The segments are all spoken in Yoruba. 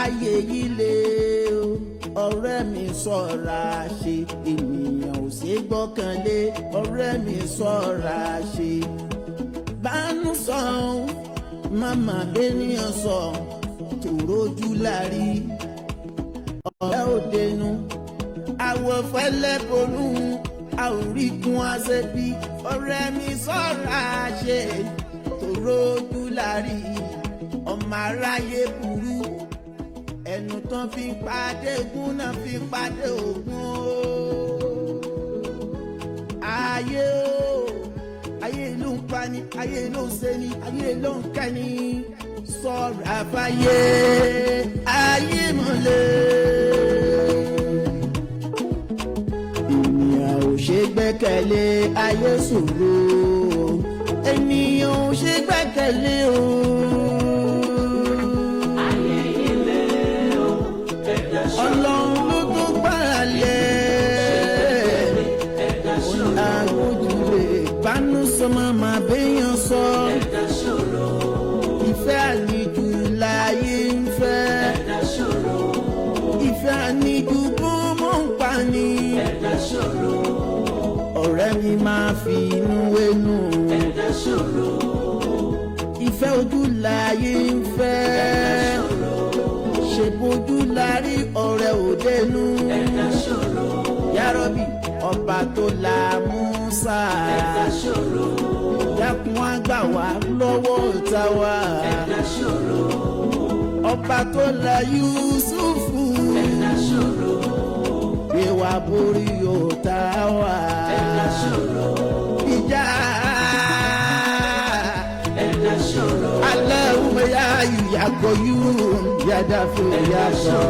ayé yìí lé o ọ̀rẹ́ mi ṣọ́ra ṣe ènìyàn ò ṣe gbọ́kànlé ọ̀rẹ́ mi ṣọ́ra ṣe bánú sọ màmá bẹ́nìyàn sọ tòrójú lárí ọ̀rẹ́ òdenu àwọ̀ fẹ́lẹ́ bolú àorígun àṣẹbí ọ̀rẹ́ mi ṣọ́ra ṣe tòrójú lárí ọmọ aráyé burú ẹnu tán fi ń pàdé ogun náà fi ń pàdé ogun o ayé o ayé ló ń pani ayé ló ń ṣeni ayé ló ń kẹ́ni sọ̀rọ̀ àfáyé ayé mọ̀lẹ́ ènìyàn ò ṣe gbẹ́kẹ̀lé ayé ṣòro ènìyàn ò ṣe gbẹ́kẹ̀lé o. Ọlọ́run ló tó gbára lẹ̀ àgójúlé bánú sọmọ máa béèyàn sọ ìfẹ́ àníjù láyé ń fẹ́ ìfẹ́ àníjù bó mọ̀ ń pa ni ọ̀rẹ́ mi máa fi inú wénú ìfẹ́ ojú láyé ń fẹ́ ṣe bójú lárí ọ̀rẹ́ òdenu yárọ́bì ọba tó la Mùsá dákun àgbà wá lọ́wọ́ ọ̀tá wa ọba tó la Yúsúfù gbé wa borí ọ̀tá wa ìjà Allahumma ya yuyagoyun yadafu yaso.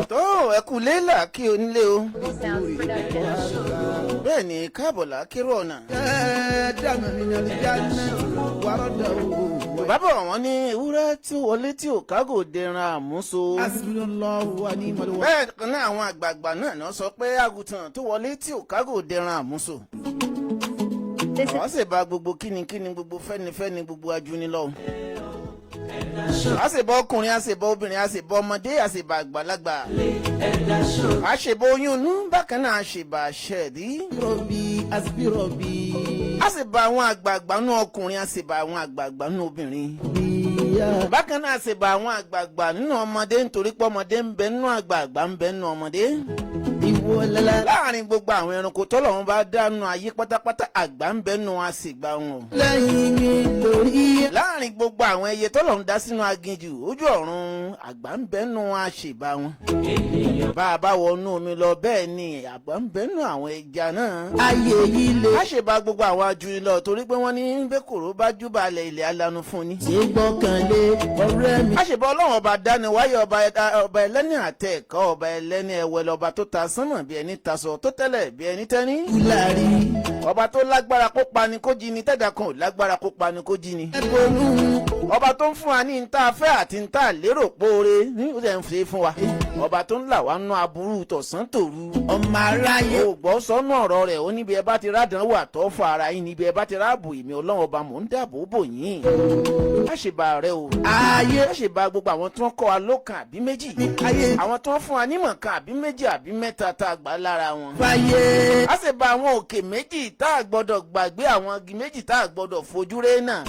tó ẹkú lélà kí onílé o bẹ́ẹ̀ ni káàbọ̀ lákérò ọ̀nà. bàbá wọn ní ewúrẹ́ tí ó wọlé tí ò kágò dẹran àmúso. bẹ́ẹ̀ kan náà àwọn àgbààgbà náà sọ pé àgùntàn tó wọlé tí ò kágò dẹran àmúso. wọ́n sì bá gbogbo kíni gbogbo fẹ́nifẹ́ni gbogbo ajúnilọ́. a sì bọ́ ọkùnrin a sì bọ́ obìnrin a sì bọ́ ọmọdé a sì bá àgbàlagbà. a sì bọ́ oyún inú bákan náà a sì bá ṣẹ̀dí. a sì bá àwọn àgbààgbà nú ọkùnrin a sì bá àwọn àgbààgbà nú obìnrin. bákan náà a sì bá àwọn àgbààgbà nínú ọmọdé nítorí pé ọmọdé ń bẹ nínú àgbààgbà ń bẹ nínú ọmọdé. láàrin gbogbo àwọn ẹranko tọ́lọ́run bá dánú ayé pátápátá àgbà ń bẹ nínú àsìgbà wọn. lẹ́yìn mi lórí. láàrin gbogbo àwọn ẹyẹ tọ́lọ́run dá sínú aginjù ojú ọ̀run àgbà ń bẹ nínú àṣìbá wọn. bá a bá wọnú omi lọ bẹ́ẹ̀ ni àgbà ń bẹ nínú àwọn ẹja náà. ayé yìí lè. a ṣe bá gbogbo àwọn ajúrin lọ torí pé wọ́n ní bẹ́kòrò bá júbalẹ̀ ilẹ̀ alanu fún ni. ṣé gbọ́kànlé ọ̀rẹ́ mi. a ṣe bá ọlọ́run ọba dáni wáyé ọba ẹlẹ́ni àtẹ̀ẹ̀kọ́ ọba ẹlẹ́ni ẹwẹ́ lọ́ba tó ta sánmọ̀ bí ẹni tasọ̀ tó tẹ́lẹ̀ bí ẹni tẹ́ni. kúlárí. ọba tó lágbára kó pani kó jí ni tẹ́dà kan ò lágbára kó pani kó jí ni. ọba tó ń fún wa ní ntá fẹ́ àti ntá lérò póore ní ó dẹ̀ ń fi fún wa. ọba tó ń là wá nú aburú tọ̀sán tòru. ọmọ aráyé. o gbọ́ sọ́nù ọ̀rọ̀ rẹ̀ ó níbi ẹ bá ti rádánwò àtọ́fọ́ ara yín níbi ẹ bá ti ráàbò ìmì ọlọ́run ọba mò ń dáàbò bò yín. a ṣe bá rẹ o. ayé. a ṣe bá gbogbo àwọn tí wọ́n kọ́ wa lókàn àbí méjì. àwọn tí wọ́n fún wa nímọ̀ kan àbí méjì àbí mẹ́ta tá a gbà lára wọn. fàyè. a sì bá àwọn òkè méjì tá a gbọ́dọ̀ gbàgbé àwọn igi méjì tá a gbọ́dọ̀ fojú ré náà.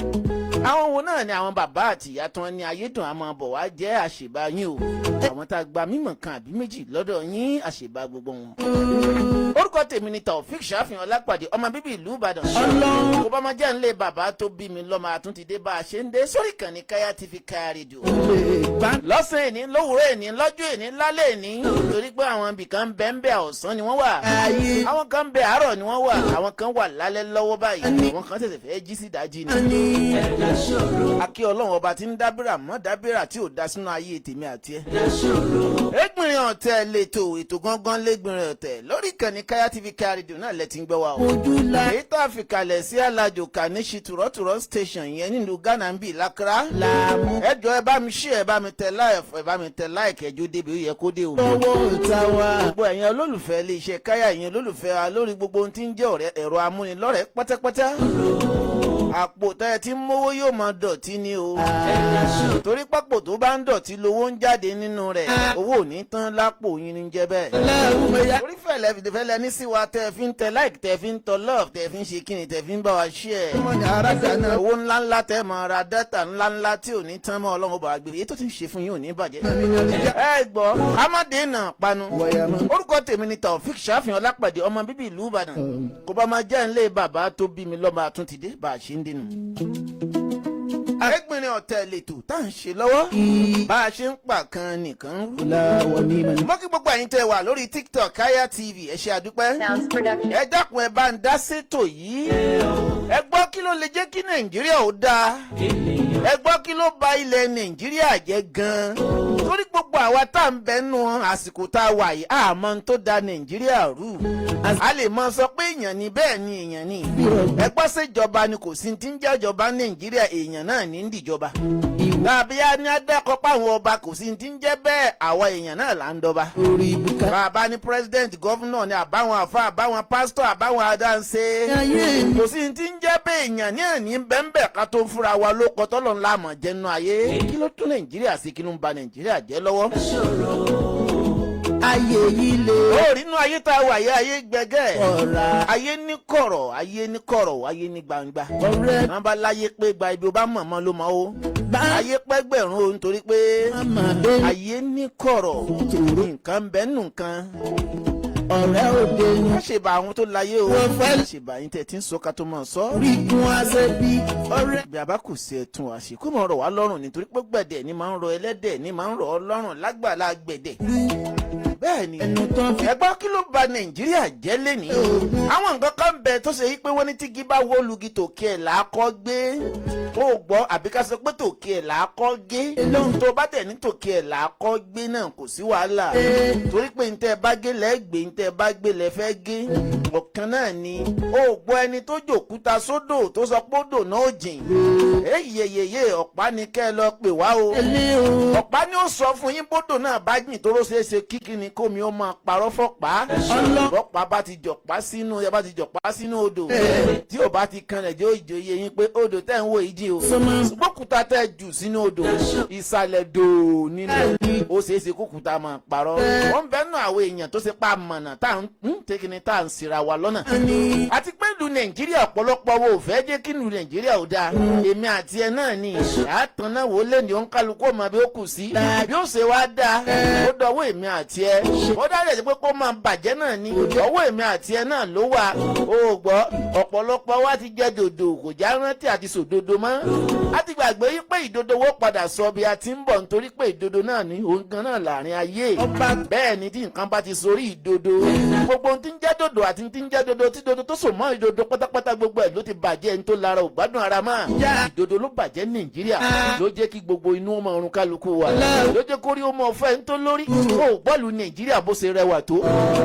àwọn wo náà ni àwọn bàbá àti ìyá tí wọ́n ní ayédùn àmọ́ bọ̀ wá jẹ́ àṣebá yín o. àwọn tá a gba mímọ̀ kan àbí méjì lọ́dọ̀ yín àṣebá gbogbo wọn. orúkọ tèmi ni Taofik Ṣàfihàn Ọlápàdé ọmọ bíbí ìlú Ìbàdàn. kó bá máa jẹ́ nílé bàbá tó bí mi lọ́mọ àtúntìdé bá a ṣe ń dé sórí ìkànnì Kaya TV Kaya Radio. lọ́sàn-án èní lówùúrọ̀ èní lọ́jọ́ èní lálẹ́ èní torí pé àwọn ibìkan ń bẹ ọ̀sán ni wọ́n wà. àwọn kan ń bẹ àárọ̀ ni wọ́n wà àwọn kan wà lálẹ́ lọ́wọ́ báyìí àwọn kan tẹ̀sẹ̀ fẹ́ jí sí ìdájí ni. akí ọlọ́run ọba tí ń dábìrà mọ́ dábìrà tí ò dá sínú ayé tèmi àti ẹ. ẹgbìnrin ọ̀tẹ̀ lẹ́tọ̀ ètò gangan lẹ́gbìnrin ọ̀tẹ̀ lórí ìkànnì Kaya TV Kaya Radio náà lẹ ti ń gbọ́ wa o. èyí tá a fi kalẹ̀ sí alájò kàníṣì tùrọ̀tùrọ̀ station yẹn nílùú Ghana ń bì lákàrà. ẹjọ́ ẹ bá mi ṣí ẹ bá mi tẹ láì kẹjọ débi ó yẹ kó dé o. lọ́wọ́ ìta wa. gbogbo ẹ̀yin olólùfẹ́ iléeṣẹ́ Kaya ẹ̀yin olólùfẹ́ wa lórí gbogbo ohun tí ń jẹ́ ẹ̀rọ amúnilọ́rẹ̀ẹ́ pátápátá. àpò tẹ́ ẹ ti ń mówó yóò máa dọ̀tí ni o. torí pápò tó bá ń dọ̀tí lowó ń jáde nínú rẹ̀ owó ò ní tán lápò yín ní jẹ́ bẹ́ẹ̀. torí fẹ̀lẹ́ ní sí wa tẹ́ ẹ fi ń tẹ like tẹ́ ẹ fi ń tọ love tẹ́ ẹ fi ń ṣe kíni tẹ́ ẹ fi ń bá wa share. owó ńláńlá tẹ́ ẹ máa ra dátà ńláńlá tí ò ní tán mọ́ ọlọ́run bá gbé èyí tó ti ń ṣe fún yín ò ní bàjẹ́. ẹ gbọ́ amadena panu orúkọ tèmi ni Taofik Ṣàfihàn Ọlápàdé ọmọ bíbí ìlú Ìbàdàn kò bá máa jẹ́ ńlé bàbá tó bí mi lọ́mọ àtúntìdé bá a ṣe ń dínú. Arẹ́gbìnrin ọ̀tẹ̀ lètò tá à ń ṣe lọ́wọ́ bá a ṣe ń pa kan nìkan rú. mo kí gbogbo ẹ̀yin tẹ́ wà lórí TikTok Kaya TV ẹ ṣé àdúpẹ́. ẹ dákun ẹ bá ń dá sétò yìí. ẹ gbọ́ kí ló lè jẹ́ kí Nàìjíríà ó dáa. ẹ gbọ́ kí ló ba ilẹ̀ Nàìjíríà jẹ́ gan-an. torí gbogbo àwa tá à ń bẹ nù àsìkò tá a wà yìí àmọ́ tó da Nàìjíríà rú. a lè mọ sọ pé èèyàn ni bẹ́ẹ̀ ni èèyàn ni. ẹ gbọ́ ṣèjọba ni kò sí ti ń jẹ́ ìjọba Nàìjíríà èèyàn náà ní ìdìjọba. tàbí a ní adákọ̀ páwọn ọba kò sí ti ń jẹ́ bẹ́ẹ̀ àwa èèyàn náà là ń dọba. bàbá ní president gọ́fúnà ni àbáwọn àfa àbáwọn pásítọ̀ àbáwọn adáǹṣe. kò sí ti ń jẹ́ bẹ́ẹ̀ èèyàn ní àní bẹ́ńbẹ́ ká tó fúnra wa ló kọ́ tọ́lọ́ ńlá mọ̀ jẹ́nu ayé. kí ló tún Nàìjíríà sí kí ló ń ba Nàìjíríà jẹ́ lọ́wọ́. ayé yìí lè. ó rí inú ayé tá a wà yé ayé gbẹgẹ. ayé ní kọ̀rọ̀ ayé ní kọ̀rọ̀ ayé ní gbangba. wọ́n bá láyé pé gba ibi ó bá mọ̀ mọ́ ló mọ́ o. ayé pẹ́gbẹ̀rún o nítorí pé ayé ní kọ̀rọ̀ nǹkan bẹ́ẹ̀ nù nǹkan. ọ̀rẹ́ òde ni. wọ́n ṣe bá àwọn tó láyé o. wọ́n fẹ́ ṣe bá yín tẹ̀ tí ń sọ ká tó máa sọ. rí gun aṣẹ bí ọ̀rẹ́. bí a bá kò sí ẹ̀tún àṣẹ kó máa rọ̀ wá lọ́rùn nítorí pé gbẹ̀dẹ̀ ni máa ń rọ ẹlẹ́dẹ̀ ni máa ń rọ̀ ọ́ lọ́rùn lágbàlá gbẹ̀dẹ̀. bẹ́ẹ̀ni ẹgbọ́n kí ló ba Nàìjíríà jẹ́ lẹ́ni. àwọn nǹkan kan bẹ tó ṣe yí pé wọ́n ní tígi bá wó lugi tòkè ẹ̀ làákọ́ gbé. ó gbọ́ àbí ká sọ pé tòkè ẹ̀ làákọ́ gé. lóhun tó bá tẹ̀ ní tòkè ẹ̀ làákọ́ gbé náà kò sí wàhálà. torí pé ntẹ́ bá gé lẹ́gbẹ̀ẹ́ ntẹ́ bá gbé lẹ́ fẹ́ gé. ọ̀kan náà ni ó gbọ́ ẹni tó jòkúta sódò tó sọ pé odò náà jìn. eyeyeye ọ̀pá ni kẹ́ ẹ lọ pè wá o. ọ̀pá ni ó sọ fún yín bódò náà bá jìn tó ló ṣeé ṣe kíkí ni kómi ó máa parọ́ fọ́pá. ọlọ́pàá bá ti jọ̀pá sínú ẹ bá ti jọ̀pá sínú odò. tí ò bá ti kanlẹ̀ jẹ́ òjòyè yín pé odò tẹ̀ ń wò yìí jìn o. gbókùtà tẹ̀ jù sínú odò ìsàlẹ̀ dòó nínú ó ṣeé ṣe kókùtà máa parọ́. wọ́n bẹ́ẹ̀ nù àwọn èèyàn tó ṣe pa mọ̀nà tá à ń tẹ́kíní tá à ń sira wa lọ́nà. àti pé ìlú Nàìjíríà ọ̀pọ̀lọpọ̀ wo ò fẹ́ jẹ́ kí ìlú Nàìjíríà ò dáa. èmi àti ẹ náà ni àtàn náà wò lé ní òǹkálukú ọmọ bí ó kù sí. bí ó ṣe wá dáa ó dọwọ́ èmi àti ẹ. ó dáre sí pé kó máa bàjẹ́ náà ni ọwọ́ èmi àti ẹ náà ló wà. ó gbọ́ ọ̀pọ̀lọpọ̀ wa ti jẹ́ dòdò kò já rántí àti sòdodo mọ́. a ti gbàgbé yí pé ìdodo wo padà sọ bí a ti ń bọ̀ nítorí pé ìdodo náà ni òun gan náà láàrin ayé. bẹ́ẹ̀ ni tí nǹkan bá ti sorí ìdodo gbogbo ohun tí ń jẹ́ dòdò àti tí ń jẹ́ dodo tí dodo tó sò mọ́ ìdodo pátápátá gbogbo ẹ̀ ló ti bàjẹ́ ẹni tó lára ò gbádùn ara mọ́. ìdodo ló bàjẹ́ Nàìjíríà ló jẹ́ kí gbogbo inú ọmọ ọrùn kálukú wa ló jẹ́ kórí ọmọ ọ̀fẹ́ ń tó lórí. ó bọ́ọ̀lù Nàìjíríà bó ṣe rẹwà tó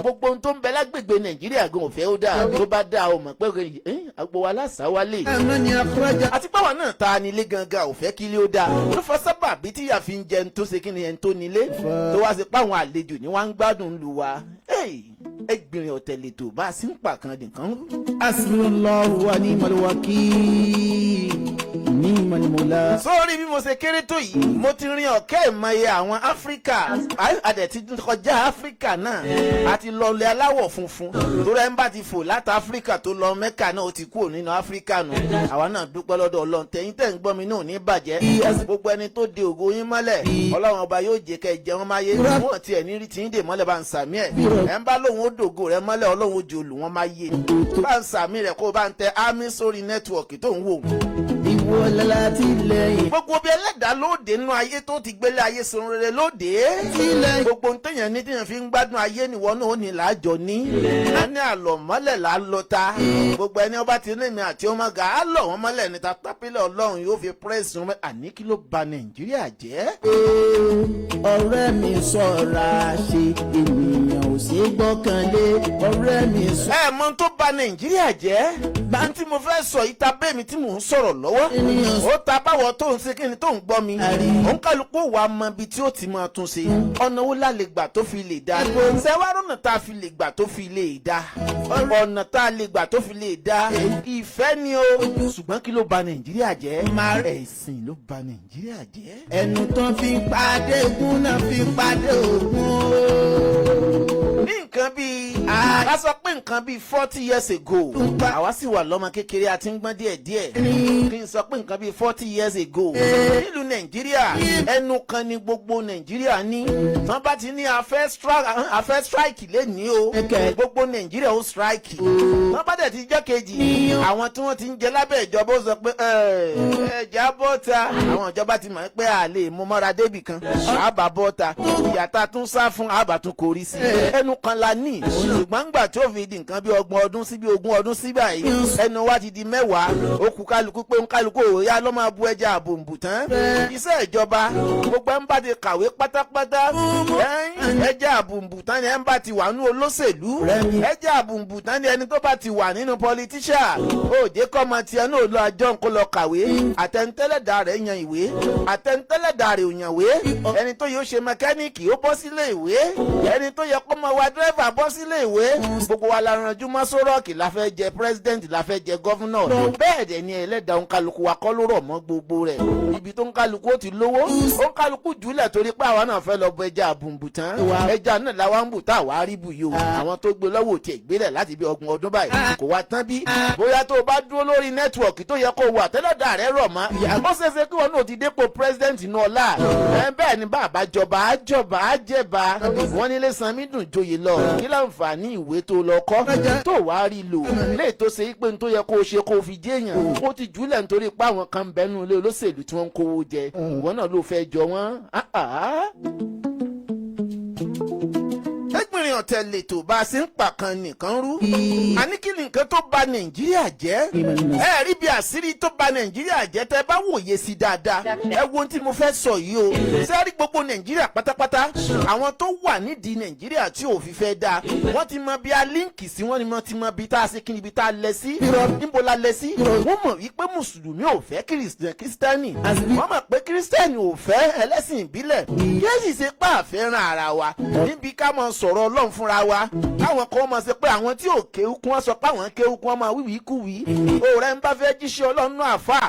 gbogbo ohun tó ń bẹ lágbègbè Nàìjíríà gan òfẹ́ ó dáa tó bá dáa ó mọ̀ pé àgbo wa lásà wálé. àti báwa náà ta nílé gangan òfẹ́ kí ilé ó dáa ló fọ sábà bí tíyà fi ń jẹun tó ṣe kí ni ẹni tó nílé tó wá sí páwọn àlejò ni wọ́n ń gbádùn lù wá. ẹgbìnrin ọ̀tẹ̀lẹ̀ tó bá a sì ń pàkan nìkan. asbunallahu wa ni'mal wakeel ni'mal mawla. sórí bí mo ṣe kéré tó yìí mo ti rin ọ̀kẹ́ ìmọye àwọn Áfíríkà adẹ̀ ti kọjá Áfíríkà náà àti lọlẹ̀ aláwọ̀ funfun torí ẹ̀ ń bá ti fò láti Áfíríkà tó lọ Mẹ́kà náà ó ti kúrò nínú Áfíríkà nù. àwa náà dúpẹ́ lọ́dọ̀ Ọlọ́run tẹ̀yìn tẹ̀ ń gbọ́ mi náà ní bàjẹ́ gbogbo ẹni tó de ògo yín mọ́lẹ̀ Ọlọ́run ọba yóò jẹ́ kẹ́ ẹ jẹun máyé wọ́n tiẹ̀ ní rí tí ń dè mọ́lẹ̀ bá ń sàmí ẹ̀ ẹ̀ ń bá lóun ó dògo rẹ mọ́lẹ̀ Ọlọ́run ó jẹ́ olù wọn máyé bá ń sàmí rẹ̀ kó bá ń tẹ ámì sórí nẹ́tíwọ̀kì tó ń wò. ìwọ lọ́la ti lẹ́yìn. gbogbo bí ẹlẹ́dàá lóde nínú ayé tó ti gbélé ayé sun rere lóde. gbogbo ń tẹ̀yàn ní tẹ̀yàn fi ń gbádùn ayé nìwọ náà ó ní làájọ ní. a ní àlọ́ mọ́lẹ̀ là ń lọ ta. gbogbo ẹni ọba ti ní mi àti ọmọ ga á lọ̀ wọ́n mọ́lẹ̀ níta tápílẹ̀ Ọlọ́run yóò fi pírẹ́sì wọn. àní kí ló ba Nàìjíríà jẹ́. ọ̀rẹ́ mi ṣọ́ra ṣe ènìyàn ò ṣe é gbọ́kànlé. ọ̀rẹ́ mi sọ. ẹ mọ tó ba Nàìjíríà jẹ́. bá ń tí mo fẹ́ sọ ìta bẹ́ẹ̀ mi tí mò ń sọ̀rọ̀ lọ́wọ́. ó ta báwọ̀ tó ń ṣe kí ni tó ń gbọ́ mi òun kálukú wà mọ ibi tí ó ti máa tún ṣe ọ̀nà wo la lè gbà tó fi lè dá ṣẹ́wárọ̀nà tá a fi lè gbà tó fi lè dá ọ̀nà tá a lè gbà tó fi lè dá ìfẹ́ ni o ṣùgbọ́n kí ló bà Nàìjíríà jẹ́ ẹ̀sìn ló bà Nàìjíríà jẹ́. ẹnu tán fi pàdé ogun náà fi pàdé ogun o. ní nǹkan bíi a sọ pé nǹkan bíi 40 years ago àwa sì wà lọ́mọ kékeré àti ń gbọ́n díẹ̀díẹ̀ kí n sọ pé nǹkan bíi 40 years ago nílùú Nàìjíríà ẹnu kan ni gbogbo Nàìjíríà ní tán bá ti ní a fẹ́ strike lẹ́ni o gbogbo Nàìjíríà ó strike tán bá dẹ̀ ti jẹ́ kejì àwọn tí wọ́n ti ń jẹ lábẹ́ ìjọba ó sọ pé ẹ̀jẹ̀ bọ́ta àwọn ìjọba ti mọ̀ pé a lè mú mọ́ra débì kan àbá bọ́ta ìyàtà tún sá fún àbá tún kórí sí ẹnu kan la ní ṣùgbọ́n gbà tó fi di nǹkan bí 30 ọdún sí bí 20 ọdún sí báyìí ẹnu wa ti di 10 ó kù kálukú pé ń kálukú òòyà ló máa bu ẹja àbòǹbù tán iṣẹ́ ìjọba gbogbo ẹ̀ ń bá ti kàwé pátápátá ẹja àbòǹbù tán ni ẹ̀ ń bá ti wà nínú olóṣèlú ẹja àbòǹbù tán ni ẹni tó bá ti wà nínú pọlitíṣà òjé kọ́mọ tiẹ̀ náà lọ àjọ ńkó lọ kàwé àtẹnutẹ́lẹ̀dà rẹ̀ yan ìwé àtẹnutẹ́lẹ̀dà rẹ̀ ò yàn wé ẹni tó yóò ṣe mẹkáníìkì ó bọ́ sílé ìwé ẹni tó yẹ kó máa wa dírẹ́fà bọ́ sílé ìwé gbogbo wa la ranjú mọ́ sórọ́ọ̀kì la fẹ́ jẹ pírẹ́sidẹ́ǹtì la fẹ́ jẹ gọ́fúnà bẹ́ẹ̀ dẹ̀ ni ẹlẹ́dàá òǹkálukú wa kọ́ ló rọ̀ mọ́ gbogbo rẹ̀ ibi tó òǹkálukú ó ti lówó òǹkálukú jùlẹ̀ torí pé àwa náà fẹ́ lọ bọ ẹja àbùnbù tán ẹja náà làwa ń bù tá àwa rí bù yìí o àwọn tó gbé lọ́wọ́ tiẹ̀ gbélẹ̀ láti bí 20 ọdún báyìí kò wá tán bí bóyá tó o bá dúró lórí nẹ́tíwọ̀kì tó yẹ kó wà tẹ́lẹ̀dà rẹ̀ rọ̀ mọ́ ó ṣeéṣe kí wọn náà ti dépò pírẹ́sidẹ́ǹtì náà là bẹ́ẹ̀ ni bàbá jọba àjọba àjẹba wọn nílé sanmi dùn joyè lọ kí láǹfààní ìwé tó lọ kọ́ tó wàá rí lò lè tó ṣe pé n tó yẹ kó o ṣe kó o fi jẹ́ èèyàn ó ti jùlẹ̀ nítorí pé àwọn kan bẹ́nu ilé olóṣèlú tí wọ́n ń kówó jẹ ìwọ náà ló fẹ́ jọ wọ́n. ẹgbìnrin ọ̀tẹ̀ lètò bá a ṣe ń pàkan nìkan rú àní kí ni nǹkan tó bà Nàìjíríà jẹ́ ẹ rí bí àṣírí tó bà Nàìjíríà jẹ́ tẹ́ bá wòye sí dáadáa ẹ wo ohun tí mo fẹ́ sọ yìí o ṣé rí gbogbo Nàìjíríà pátápátá àwọn tó wà nídìí Nàìjíríà tí ò fi fẹ́ dáa wọ́n ti mọ bí a líǹkì sí wọ́n ni wọ́n ti mọ bí tá a ṣe kí ni bí tá a lẹ sí níbo la lẹ sí wọ́n mọ̀ wípé mùsùlùmí ò fẹ́ kírísítẹ́nì wọ́n mọ̀ pé kírísítẹ́nì ò fẹ́ ẹlẹ́sìn ìbílẹ̀ kí ẹ sì ṣe pé àfẹ́ràn ara wa níbi ká mọ sọ̀rọ̀ Ọlọ́run fúnra wa káwọn kan máa ṣe pé àwọn tí ò kéwú kún wọn sọ pé àwọn kéwú kún wọn máa wíwí kú wí òòrẹ́ ń bá fẹ́ jíṣẹ́ Ọlọ́run náà àfà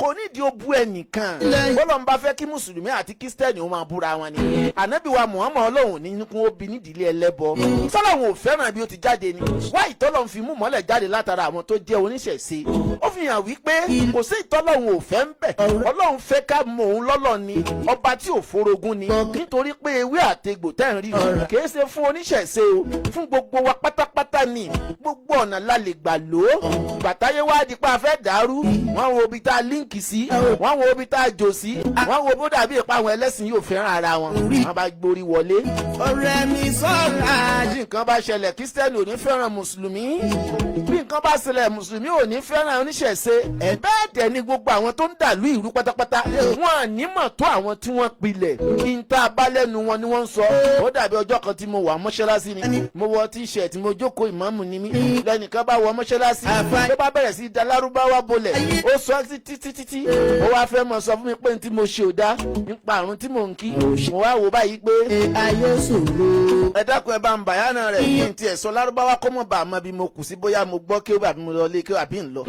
kò nídìí ó bú ẹnìkan Ọlọ́run bá fẹ́ kí mùsùlùmí àti kírísítẹ́nì ó máa búra wọn ni ànábì wa Muhammad Ọlọ́run ní kún ó bí nídìílé ẹlẹ́bọ sọ́lọ́run ò fẹ́ràn bí ó ti jáde ni wá ìtọ́lọ́run fi mú mọ́lẹ̀ jáde látara àwọn tó jẹ́ oníṣẹ̀ṣe ó fi hàn wípé kò sí ìtọ́lọ́run ò fẹ́ ń bẹ̀ Ọlọ́run fẹ́ ká mọ òun lọ́lọ́ ni ọba tí ò forogún ni nítorí pé ewé àtegbò tẹ́ ń rí kìí ṣe fún oníṣẹ̀ṣe o fún gbogbo wa pátápátá ni gbogbo ọ̀nà la lè gbà lò ó bàtáyé wá di pa fẹ́ dàrú wọ́n wo ibi tá a líǹkì sí wọ́n wo ibi tá a jò sí wọ́n wo bó dàbí ìpa àwọn ẹlẹ́sìn yóò fẹ́ràn ara wọn wọ́n bá gborí wọlé. ọ̀rẹ́ mi sọ́ra. bí nǹkan bá ṣẹlẹ̀ kírísítẹ́nì ò ní fẹ́ràn mùsùlùmí bí nǹkan bá ṣẹlẹ̀ mùsùlùmí ò ní fẹ́ràn oníṣẹ̀ṣe bẹ́ẹ̀ dẹ̀ ni gbogbo àwọn tó ń dàlú ìrú pátápátá wọn à ní mọ̀ tó àwọn tí wọ́n pilẹ̀ ìta abálẹ́nu wọn ni wọ́n ń sọ ó dàbí ọjọ́ kan tí mo wà mọ́ṣáláṣí ni mo wọ tíṣẹ̀tì mo jókòó ìmáàmù ni mí lẹ́nìkan bá wọ mọ́ṣáláṣí ló bá bẹ̀rẹ̀ sí dalárúbáwá bolẹ̀ ó sọ títí ó wá fẹ́ mọ̀ sọ fún mi pé ní tí mo ṣe ò dá nípa àrùn tí mò ń kí mo wá wò báyìí pé ayé ṣòro. ẹ dákun ẹ bá ń bàyánà rẹ̀ kí n tiẹ̀ sọ lárúbáwá kọ́ mọ̀ bá a mọ bí mo kù sí bóyá mo gbọ́ kí ó bá mo lọ lé kí ó àbí ń lọ.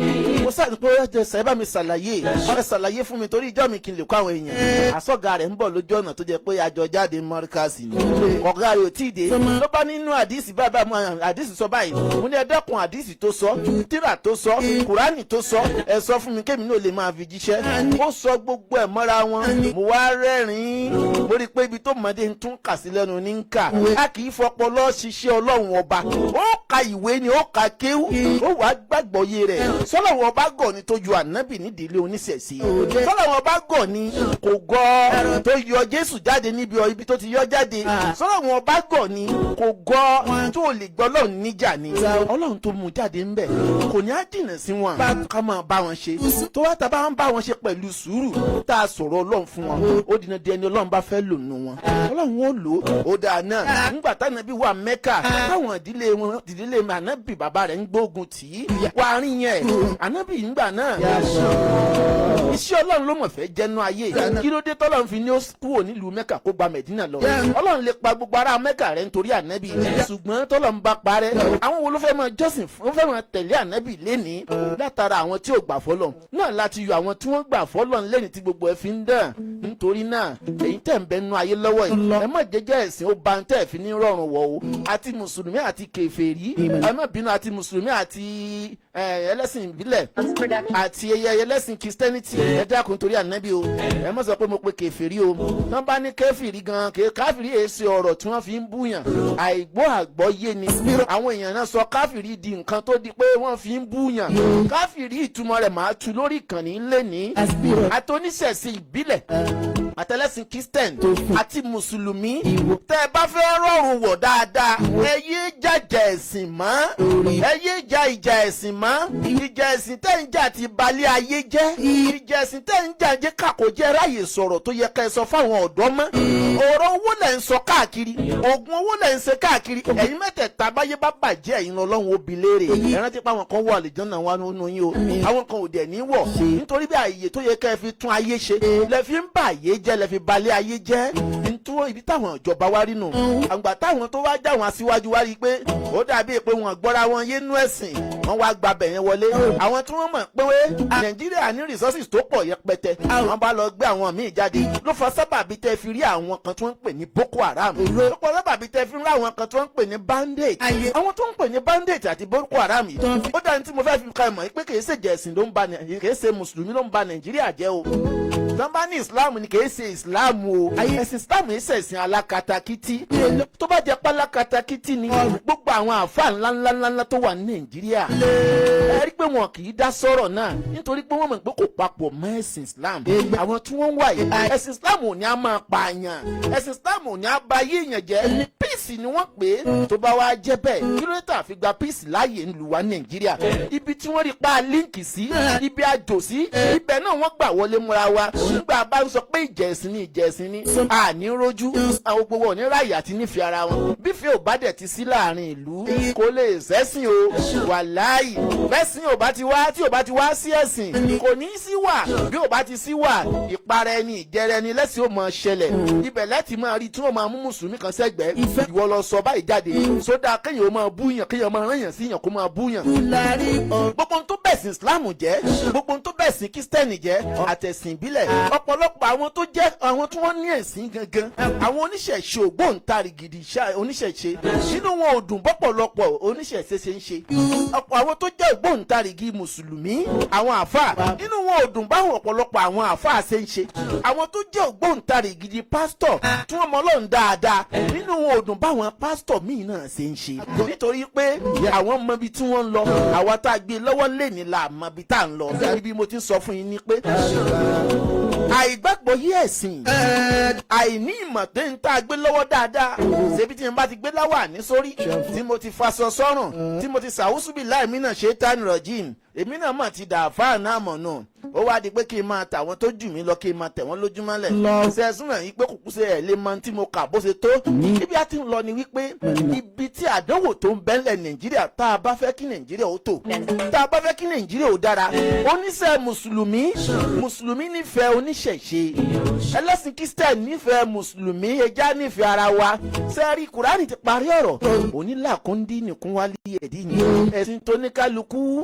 mo sáré pé ó jẹ sẹ́yìn bá mi ṣàlàyé fún mi torí ìjọ́ mi kí n lè kó àwọn èèyàn àsọ̀gà rẹ̀ ń bọ̀ lójú ọ̀nà tó jẹ́ pé àjọ jáde mọ́ríkàsì ni ọ̀gá rẹ̀ ò tí ì dé ló bá nínú àdìsí báyìí mo àdìsí sọ báyìí mo ní ẹ dákun àdìsí tó sọ tírà tó sọ kùránì tó sọ ẹ sọ fún mi kémi náà lè máa fi jíṣẹ́ ó sọ gbogbo ẹ̀ mọ́ra wọn mo wá rẹ́rìn-ín mo rí i pé ibi tó mọ̀dé ń tún kà sí lẹ́nu ní ń kà a kì í fọpọlọ ṣiṣẹ́ ọlọ́run ọba ó ka ìwé ni ó ka kéwú ó wàá gbàgbọ́ yé rẹ̀ sọ́lọ́run ọba gọ̀ ni tó ju ànábì nídìílé oníṣẹ̀ṣe sọ́lọ́run ọba gọ̀ ni kò gọ̀ tó yọ Jésù jáde níbi ibi tó ti yọ jáde sọ́lọ́run ọba gọ̀ ni kò gọ̀ tó lè gbọ́ Ọlọ́run níjà ni Ọlọ́run tó mú jáde ńbẹ̀ kò ní á dìnà sí wọn ká máa bá wọn ṣe tó wá tá a bá ń bá wọn ṣe pẹ̀lú sùúrù tá a sọ̀rọ̀ Ọlọ́run fún wọn ó dìnnà di ẹni Ọlọ́run bá fẹ́ lò nù wọn Ọlọ́run ó lò ó dáa náà nígbà tánábì wà Mẹ́kà táwọn ìdílé ànábì bàbá rẹ̀ ń gbógun tì í wà á rìn yẹn ànábì nígbà náà iṣẹ́ ọlọ́run ló mọ̀ fẹ́ jẹ́nu ayé kí ló dé tọ́lọ́run fi ní ó kúrò nílùú mẹ́kà kó gba mẹ̀dínà lọ ọlọ́run lè pa gbogbo ará mẹ́kà rẹ̀ nítorí ànábì ṣùgbọ́n tọ́lọ́run bá parẹ́ àwọn wo ló fẹ́ máa jọ́sìn fún fẹ́ máa tẹ̀lé ànábì lénìí látara àwọn tí ò gbà fọ́lọ́run náà láti yọ àwọn tí wọ́n gbà fọ́lọ́run lẹ́ni tí gbogbo ẹ fi ń dàn nítorí náà èyí tẹ̀ ń bẹnu ayé lọ́wọ́ yìí ẹ má jẹ́jẹ́ ẹ̀sìn ó ba ń tẹ̀ fi ní rọrùn wọ̀ o àti mùsùlùmí àti kèfèrí ẹ má bínú àti mùsùlùmí àti ẹlẹ́sìn ìbílẹ̀ àti ẹlẹ́sìn kìrìsìtẹ́nìtì ẹ dákun torí ànábì o ẹ má sọ pé mo pe kèfèrí o wọ́n bá ní kèfèrí gan káfìrí èsì ọ̀rọ̀ tí wọ́n fi ń búyàn àìgbọ́ àgbọ́yé ni àwọn èèyàn náà sọ káfìrí di nǹkan tó di pé wọ́n fi ń búyàn káfìrí ìtumọ̀ rẹ̀ máa tu lórí ìkànnì lẹ́ni àtọ́níṣẹ̀sí ìbílẹ̀ àtẹlẹsìn Christian àti mùsùlùmí tẹ ẹ bá fẹ́ rọrùn wọ̀ dáadáa ẹ yé jàjà ẹ̀sìn mọ́ ẹ yé ja ìjà ẹ̀sìn mọ́ ìjà ẹ̀sìn tẹ́ ń jà ti balẹ̀ ayé jẹ́ ìjà ẹ̀sìn tẹ́ ń jà jẹ́ kàkó jẹ́ ráyè sọ̀rọ̀ tó yẹ ká ẹ sọ fáwọn ọ̀dọ́ mọ́ ọ̀rọ̀ owó lẹ̀ ń sọ káàkiri oògùn owó lẹ̀ ń ṣe káàkiri ẹ̀yin mẹ́tẹ̀ẹ̀ta báyé bá bàjẹ́ ẹ̀yin Ọlọ́run obì léèrè ẹ rántí pé àwọn kan wọ àlùjánnà wà nínú yín o àwọn kan ò dẹ̀ ní wọ̀ nítorí bí àyè tó yẹ ká ẹ fi tún ayé ṣe lẹ fi ń bàyé jẹ́ lẹ fi balẹ̀ ayé jẹ́ nítorí ibi táwọn ìjọba wá rí nù àgbà táwọn tó wá jáwọn aṣíwájú wá rí i pé ó dàbí pé wọn gbọ́ra wọn yé nú ẹ̀sìn wọn wá gba bẹ̀yẹn wọlé àwọn tí wọ́n mọ̀ pé Nàìjíríà ní resources tó pọ̀ yẹpẹtẹ wọ́n bá lọ gbé àwọn míì jáde ló fọ sábàbí tẹ́ fi rí àwọn kan tí wọ́n ń pè ní Boko Haram ló fọ sábàbí tẹ́ fi rí àwọn kan tí wọ́n ń pè ní bandit àwọn tó ń pè ní bandit àti Boko Haram yìí ó dáni tí mo fẹ́ fi ka ìmọ̀ pé kì í ṣe jẹ̀sìn ló ń ba kì í ṣe mùsùlùmí ló ń ba Nàìjíríà jẹ́ o tọ́ba ní Islam ni kì í ṣe Islam o ẹ̀sìn Islam yìí ṣẹ̀sìn alákatakítí tó bá jẹ́ pálákatakítí ni gbogbo àwọn àfa ńláńláńlá tó wà ní Nàìjíríà ẹ rí pé wọn kì í dá sọ̀rọ̀ náà nítorí pé wọ́n mọ̀ pé kò papọ̀ mọ́ ẹ̀sìn Islam àwọn tí wọ́n wà yìí ẹ̀sìn Islam ò ní á máa pààyàn ẹ̀sìn Islam ò ní á ba ayé èèyàn jẹ́ peace ni wọ́n pè é tó bá wá jẹ́ bẹ́ẹ̀ kí ló dé tà fi gba peace láàyè ńlùú wa Nàìjíríà ibi tí wọ́n rí pa líǹkì sí ibi àjò sí ibẹ̀ náà wọ́n gbà wọlé múra wa nígbà bá ń sọ pé ìjẹ̀sìn ni àní rojú àwọn gbogbo òní ráàyè àti nífẹ̀ẹ́ ara wọn bífẹ́ ò bá dẹ̀ ti sí láàrin ìlú kò lè sẹ́sìn o wàláhì bẹ́sìn ò bá ti wá tí ò bá ti wá sí ẹ̀sìn kò ní í sí wà bí ò bá ti sí wà ìpara ẹni ìjẹrẹ ẹni lẹ́sìn ó máa ṣẹlẹ̀ ibẹ̀ láti máa rí tí wọ́n máa mú mùsùlùmí kan sẹ́gbẹ̀ẹ́ ìwọ lọ sọ báyìí jáde sódà kéèyàn ó máa búyàn kéèyàn máa rán yàn sí yàn kó máa búyàn gbogbo ohun tó bẹ̀sìn Islam jẹ́ gbogbo ohun tó bẹ̀sìn Kírísítẹ́nì jẹ́ àtẹ̀sìn ìbílẹ̀ ọ̀pọ̀lọpọ̀ àwọn tó jẹ́ àwọn tí wọ́n ní ẹ̀sìn gangan àwọn oníṣẹ̀ṣe ògbóǹtarìgì oníṣẹ̀ṣe nínú wọn ò dùn bọ́pọ̀lọpọ̀ oníṣẹ̀ṣe ṣe ń ṣe ọ̀pọ̀ àwọn tó jẹ́ ògbóǹtarìgì mùsùlùmí àwọn àfà nínú wọn ò dùn báwọn ọ̀pọ̀lọpọ̀ àwọn àfà ṣe ń ṣe àwọn tó jẹ́ ògbóǹtarìgì pásítọ̀ tí wọ́n mọ Ọlọ́run dáadáa nínú wọn ò dùn báwọn pásítọ̀ míì náà ṣe ń ṣe nítorí pé àwọn mọ ibi tí wọ́n ń lọ àwa tá a gbé lọ́wọ́ lè ní la mọ ibi tá à ń lọ ibi mo ti sọ fún yín ni pé àìgbàgbọ́ yí ẹ̀sìn àìní ìmọ̀ tó ń tá a gbé lọ́wọ́ dáadáa ṣebí tí n bá ti gbé láwà ní sórí tí mo ti faṣọ sọ́rùn tí mo ti ṣàwùsùbí láìmí náà ṣe tán rọ̀jìn èmi náà mọ̀ ti dà fáà náà mọ̀ náà ó wá di pé kí n máa tà wọ́n tó jù mí lọ kí n máa tẹ̀ wọ́n lójúmọ́lẹ̀ ṣẹ́sùn náà yìí pé kò kú sí ẹ̀ lè mọ tí mo kà bó ṣe tó ibi a ti ń lọ ni wípé ibi tí àdánwò tó ń bẹ́ńlẹ̀ Nàìjíríà tá a bá fẹ́ kí Nàìjíríà ó tò tá a bá fẹ́ kí Nàìjíríà ó dára oníṣẹ́ mùsùlùmí nífẹ̀ẹ́ oníṣẹ̀ṣe ẹlẹ́sìn Kírísítẹ́nì nífẹ̀ẹ́ mùsùlùmí ẹja nífẹ̀ẹ́ ara wa sẹ́ẹ̀rí Kùránì ti parí ọ̀rọ̀ onílàkúndí nìkún wálé ẹ̀dí ni ẹ̀sìn tó ní kálukú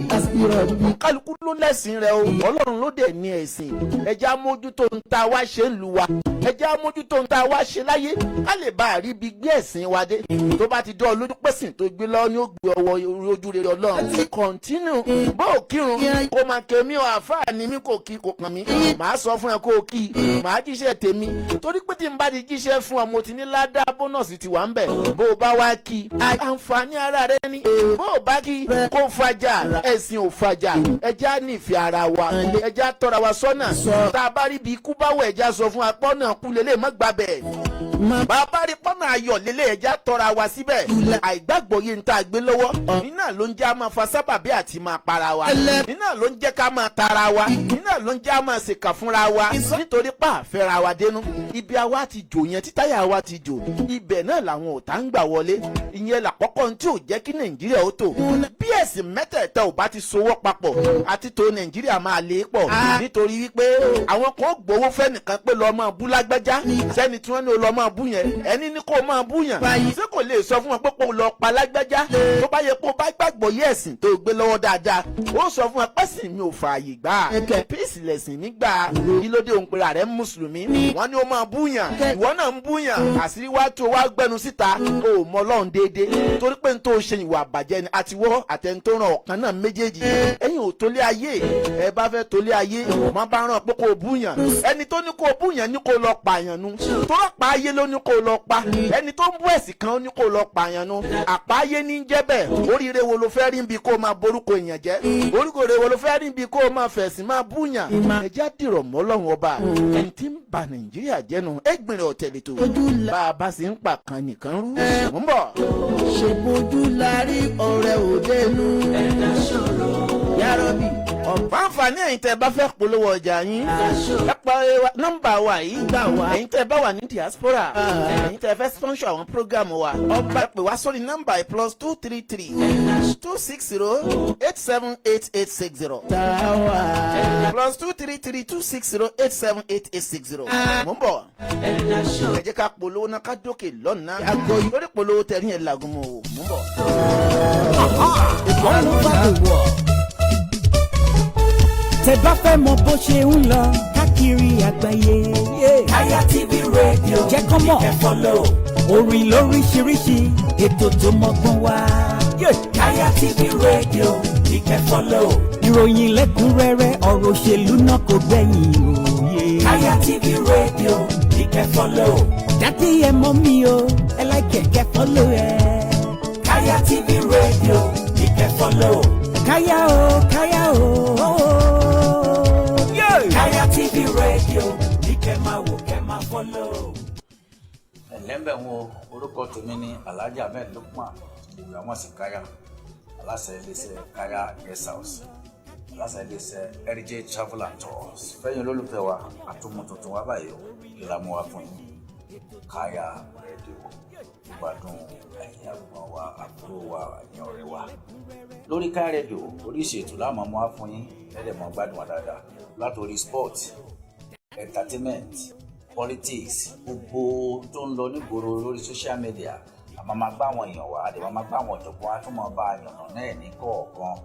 ló lẹ́sìn rẹ̀ o Ọlọ́run ló dẹ̀ ní ẹ̀sìn ẹja mójútó ń ta wá ṣe ń lu wa ẹja mójútó ń ta wá ṣe láyé ká lè bá a rí ibi gbé ẹ̀sìn wa dé tó bá ti dán olójú pẹ̀sìn tó gbé lọ́wọ́ ní ó gbé ọwọ́ ojú rere Ọlọ́run kọ̀ǹtínú bó o kírun kó máa kẹ́mi ọ àfáà ni mí kò kí kò kàn mí màá sọ fún ẹ kó o kí màá jíṣẹ́ tèmi torí pé tí n bá ti jíṣẹ́ fún ọ mo ti ní ládá bónọ́ọ̀sì ti wà ń bẹ̀ bó o bá wá kí àǹfààní ara rẹ ni bó o bá kí kó fàjà ẹ̀sìn ò fàjà ẹja nífẹ̀ẹ́ ara wa ẹja tọ́ra wa sọ́nà tá a bá rí bí ikú bá wọ̀ ẹja sọ fún apọ́nà pọ́nà kú lélẹ̀ mọ́ gbàbẹ̀. bàbá rí pọ́nà ayọ̀ lélẹ̀ ẹja tọ́ra wa síbẹ̀. àìgbàgbọ́ yé ń tá a gbé lọ́wọ́. nínà ló ń jẹ́ a máa fa sábàbí àti máa para wa. nínà ló ń jẹ́ ká máa tara wa. nínà ló ń jẹ́ a máa ṣèkà fúnra wa. nítorí pa àfẹ́ra wa dénú. ibi àwa ti jò yẹn títáyà wa ti jò. ibẹ̀ náà làwọn ọ̀tá ń gbà wọlé. ìyẹn làkọ́kọ́ tí ò jẹ́ kí nàìjíríà ó tò. bí ẹ̀sìn mẹ́tẹ̀ẹ̀ta ò bá ti sowọ́ papọ̀ àti tó nàìjíríà máa lè pọ̀. nítorí wípé àwọn kan gbowó fẹ́nìkan pé lọ́ọ́ máa bú lágbájá. sẹ́ni tí wọ́n ní o lọ́ọ́ máa bú yẹn ẹni ní kó máa bú yàn. ṣé kò lè sọ fún wọn pé kó lọ pa lágbájá. tó bá yẹ kó bá gbàgbọ́ yẹ ẹ̀sìn tó gbé lọ́wọ́ dáadáa. ó sọ fún wọn pẹ́sìn mi ò fààyè gbà. píìsì lẹ̀sìn mi gbà. kí ló dé òun pé ààrẹ mùsùlùmí. wọ́n ní o máa bú yàn. ìwọ náà ń bú yàn. àṣírí wá tó wá gbẹnu síta. o mọ Ọlọ́run déédéé. torí pé n tó ṣe ìwà àbàjẹ́ ni àtiwọ́ àtẹnitọ́ràn ọ̀kan náà méjèèjì. ẹ̀yin ò tólé ayé. ẹ bá fẹ́ tólé ayé. má bá rán pé kó o bú yàn. ẹni tó ní kó o bú yàn ní kó o lọ pààyàn nu. tó rọ̀ pa ayé ló ní kó o lọ pa. ẹni tó ń bú ẹ̀sìn kan ó ní kó o lọ pààyàn nu. àpá ayé ní jẹ́ bẹ́ẹ̀. oríire wo ló fẹ́ rí bí kó o máa borúkọ èèyàn jẹ́. oríire wo ló fẹ́ rí bí kó o máa fẹ̀sìn máa bú yàn. ẹja dìrọ̀ mọ́ Ọlọ́run ọba. ẹni tí ń ba Nàìjíríà jẹ́nu ẹgbìnrin ọ̀tẹ̀lẹ̀ tó. bá a bá sì ń pa kan nìkan rú. mò ń bọ̀. ṣèbójú la rí ọ̀rẹ́ òdenu. yàrá bí fáǹfààní ẹ̀yin tẹ́ bá fẹ́ polówó ọjà yín ẹ pa nọ́mbà wa yìí ẹ̀yin tẹ́ bá wà ní diaspora ẹ̀yin tẹ́ fẹ́ sponsor àwọn program wa ẹ pè wá sórí nọ́mbà +233 260 878860 +233 260 878860 mò ń bọ̀ ẹ jẹ́ ká polówó náà ká dókè lọ́nà lórí polówó tẹ̀rín ẹ̀ làgùn mọ́ mò ń bọ̀. tẹ́ bá fẹ́ mọ bó ṣe ń lọ káàkiri àgbáyé. Kaya TV rédíò jẹ́ kọ́ mọ̀ ẹ follow. orin lóríṣiríṣi ètò tó mọ́gbọ́n wá. Kaya TV rédíò ìkẹ́ follow. ìròyìn lẹ́kùnrẹ́rẹ́ ọ̀rọ̀ òṣèlú náà kò gbẹ̀yìn òye. Kaya TV rédíò ìkẹ́ follow. dádì ẹ mọ̀ mi o ẹ like kẹ́ follow ẹ. Kaya TV rédíò ìkẹ́ follow. Kaya o Kaya o. Kaya TV rédíò ní kẹ́ máa wò kẹ́ máa follow. ẹ̀lẹ́mbẹ̀ wọn orúkọ tèmi ní Alhaji Ahmed Lukman ìgbàmọ̀ sí Kaya aláṣẹ iléeṣẹ́ Kaya guest house aláṣẹ iléeṣẹ́ heritage travel and tours fẹ́yìn olólùfẹ́ wa àtúmọ̀ tuntun wa báyìí ìlàmú wa fún yín Kaya rédíò ìgbádùn ẹ̀yìn àgbọ̀n wa àbúrò wa ẹ̀yìn ọ̀rẹ́ wa lórí Kaya rédíò oríṣi ètò láàmú wa fún yín ẹ̀ẹ́dẹ̀mọ̀ gbádùn wa dáadáa látòrí sport entertainment politics gbogbo tó ń lọ nígboro lórí social media àmọ́ máa gbá àwọn èèyàn wá àdèmọ́ máa gbá àwọn ọ̀jọ̀gbọ́n àtúmọ̀ bá yànnà náà ní kọ̀ọ̀kan.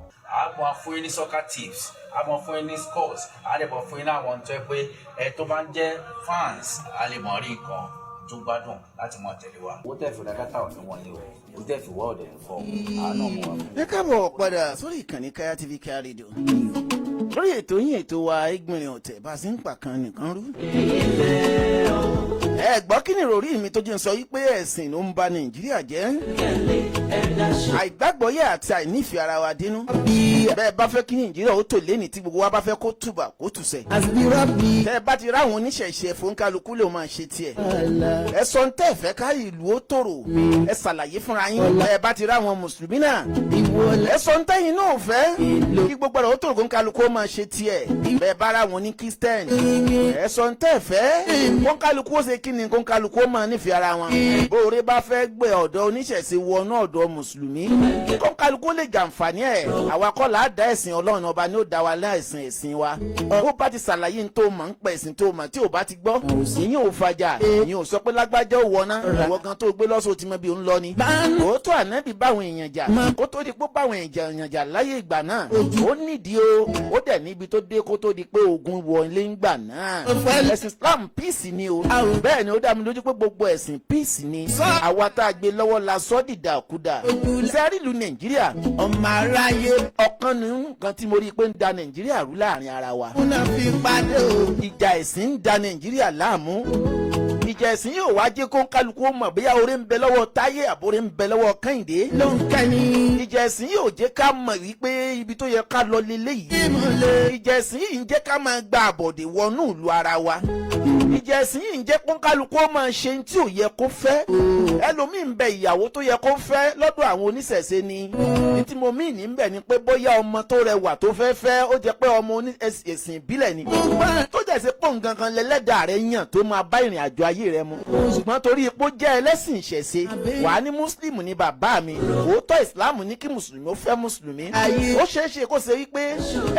àmọ́ fún yín ní soccer tips àmọ́ fún yín ní sports àdèmọ́ fún yín láwọn tó ẹ pé ẹ tó bá ń jẹ́ fans àlèmọ́ rí nǹkan tó gbádùn láti mọ tẹ̀lé wa. owó tẹ̀ fi ra dátà ọ̀nà wọ̀nyí o owó tẹ̀ fi wá ọ̀dẹ̀ fọ́ àánú mọ́ wa. ẹ káàbọ̀ padà sórí ìkànnì Kaya TV Kaya rédíò lórí ètò yín ètò wa ẹgbìnrin ọ̀tẹ̀ bá a sì ń pa kan nìkan rú. ẹ gbọ́ kí ni ìròrí mi tó jẹ́ ń sọ yí pé ẹ̀sìn ló ń ba Nàìjíríà jẹ́. àìgbàgbọ́yé àti àìnífẹ̀ẹ́ ara wa dínú. bẹ́ẹ̀ bá fẹ́ kí Nàìjíríà ó tò lẹ́ni tí gbogbo wa bá fẹ́ kó tùbà kó tùsẹ̀. tẹ́ ẹ bá ti ráwọn oníṣẹ̀ṣẹ̀ fónkálukú lè máa ṣe tiẹ̀. ẹ sọ ń tẹ́ fẹ́ ká ìlú ó tòrò. ẹ ṣàlàyé fúnra yín. ẹ bá ti ráwọn mùsùlùmí náà. ẹ sọ ń tẹ́yìn náà fẹ́ kí gbogbo rẹ̀ ó tòrò fónkálukú ó máa ṣe tiẹ̀. bẹ́ẹ̀ bá ráwọn ní Christian. ẹ sọ ń tẹ́ fẹ́ fónkálukú ó ṣe kí ni fónkálukú ó máa nífẹ̀ẹ́ ara wọn. bóore bá fẹ́ gbé ọ̀dọ́ oníṣẹ̀ṣe wọnú ọ̀dọ́ mùsùlùmí. fónkálukú lè jàǹfààní ẹ̀. àwa kọ́ là á dá ẹ̀sìn Ọlọ́run ọba ni ó dá wa láìsìn ẹ̀sìn wa. ó bá ti ṣàlàyé ní tó mọ̀ ń pẹ̀ ẹ̀sìn tó mọ̀ tí ò bá ti gbọ́. ìyín ò fajà ìyín ò sọ pé lágbájá ò wọná. ìwọ gan tó gbé lọ́sọ̀ tí mo bí ń lọ ni. òótọ́ ànábì báwọn èèyàn jà kó tó di pé báwọn èèyàn jà láyé ìgbà náà. ó nídìí o ó dẹ̀ níbi tó dé kó tó di pé ogun wọlé ńgbà náà. ẹ̀sìn Islam peace ni o. bẹ́ẹ̀ ni ó dá mi lójú pé gbogbo ẹ̀sìn peace ni. àwa tá a gbé lọ́wọ́ la sọ́ dìdàkudà. sẹ́rí ìlú Nàìjíríà ọmọ aráyé ọ̀kan ní nǹkan tí mo rí i pé ń da Nàìjíríà rú láàrin ara wa. múná fi pàdé o. ìjà ẹ̀sìn ń da Nàìjíríà láàmú. ìjà ẹ̀sìn yóò wá jẹ́ kó ń kálukú mọ̀ bóyá oore ń bẹ lọ́wọ́ Táyé àbóore ń bẹ lọ́wọ́ Kẹ́hìndé. ló ń kẹ́ni. ìjà ẹ̀sìn yóò jẹ́ ká mọ̀ wípé ibi tó yẹ ká lọ leléyìí. ìjà ẹ̀sìn yìí ń jẹ́ ká máa gba àbọ̀dè wọnú ìlú ara wa. ìjà ẹ̀sìn yìí ń jẹ́ kọ́ńkálukú ó máa ṣe tí ò yẹ kó fẹ́ ẹlòmíín bẹ ìyàwó tó yẹ kó fẹ́ lọ́dọ̀ àwọn oníṣẹ̀ṣe ni ní tí mo mí ní bẹ̀ ni pé bóyá ọmọ tó rẹwà tó fẹ́ fẹ́ ó jẹ́ pé ọmọ ẹ̀sìn ìbílẹ̀ ni tó jẹ́ sí pọ̀ gangan lẹ́lẹ́dàá rẹ̀ yàn tó máa bá ìrìn àjò ayé rẹ̀ mu ṣùgbọ́n torí ipò jẹ́ ẹlẹ́sìn ìṣẹ̀ṣe wàá ní mùsùlùmí ni bàbá mi òótọ́ ìsìláàmù ní kí mùsùlùmí ó fẹ́ mùsùlùmí ó ṣeé ṣe kó ṣe wípé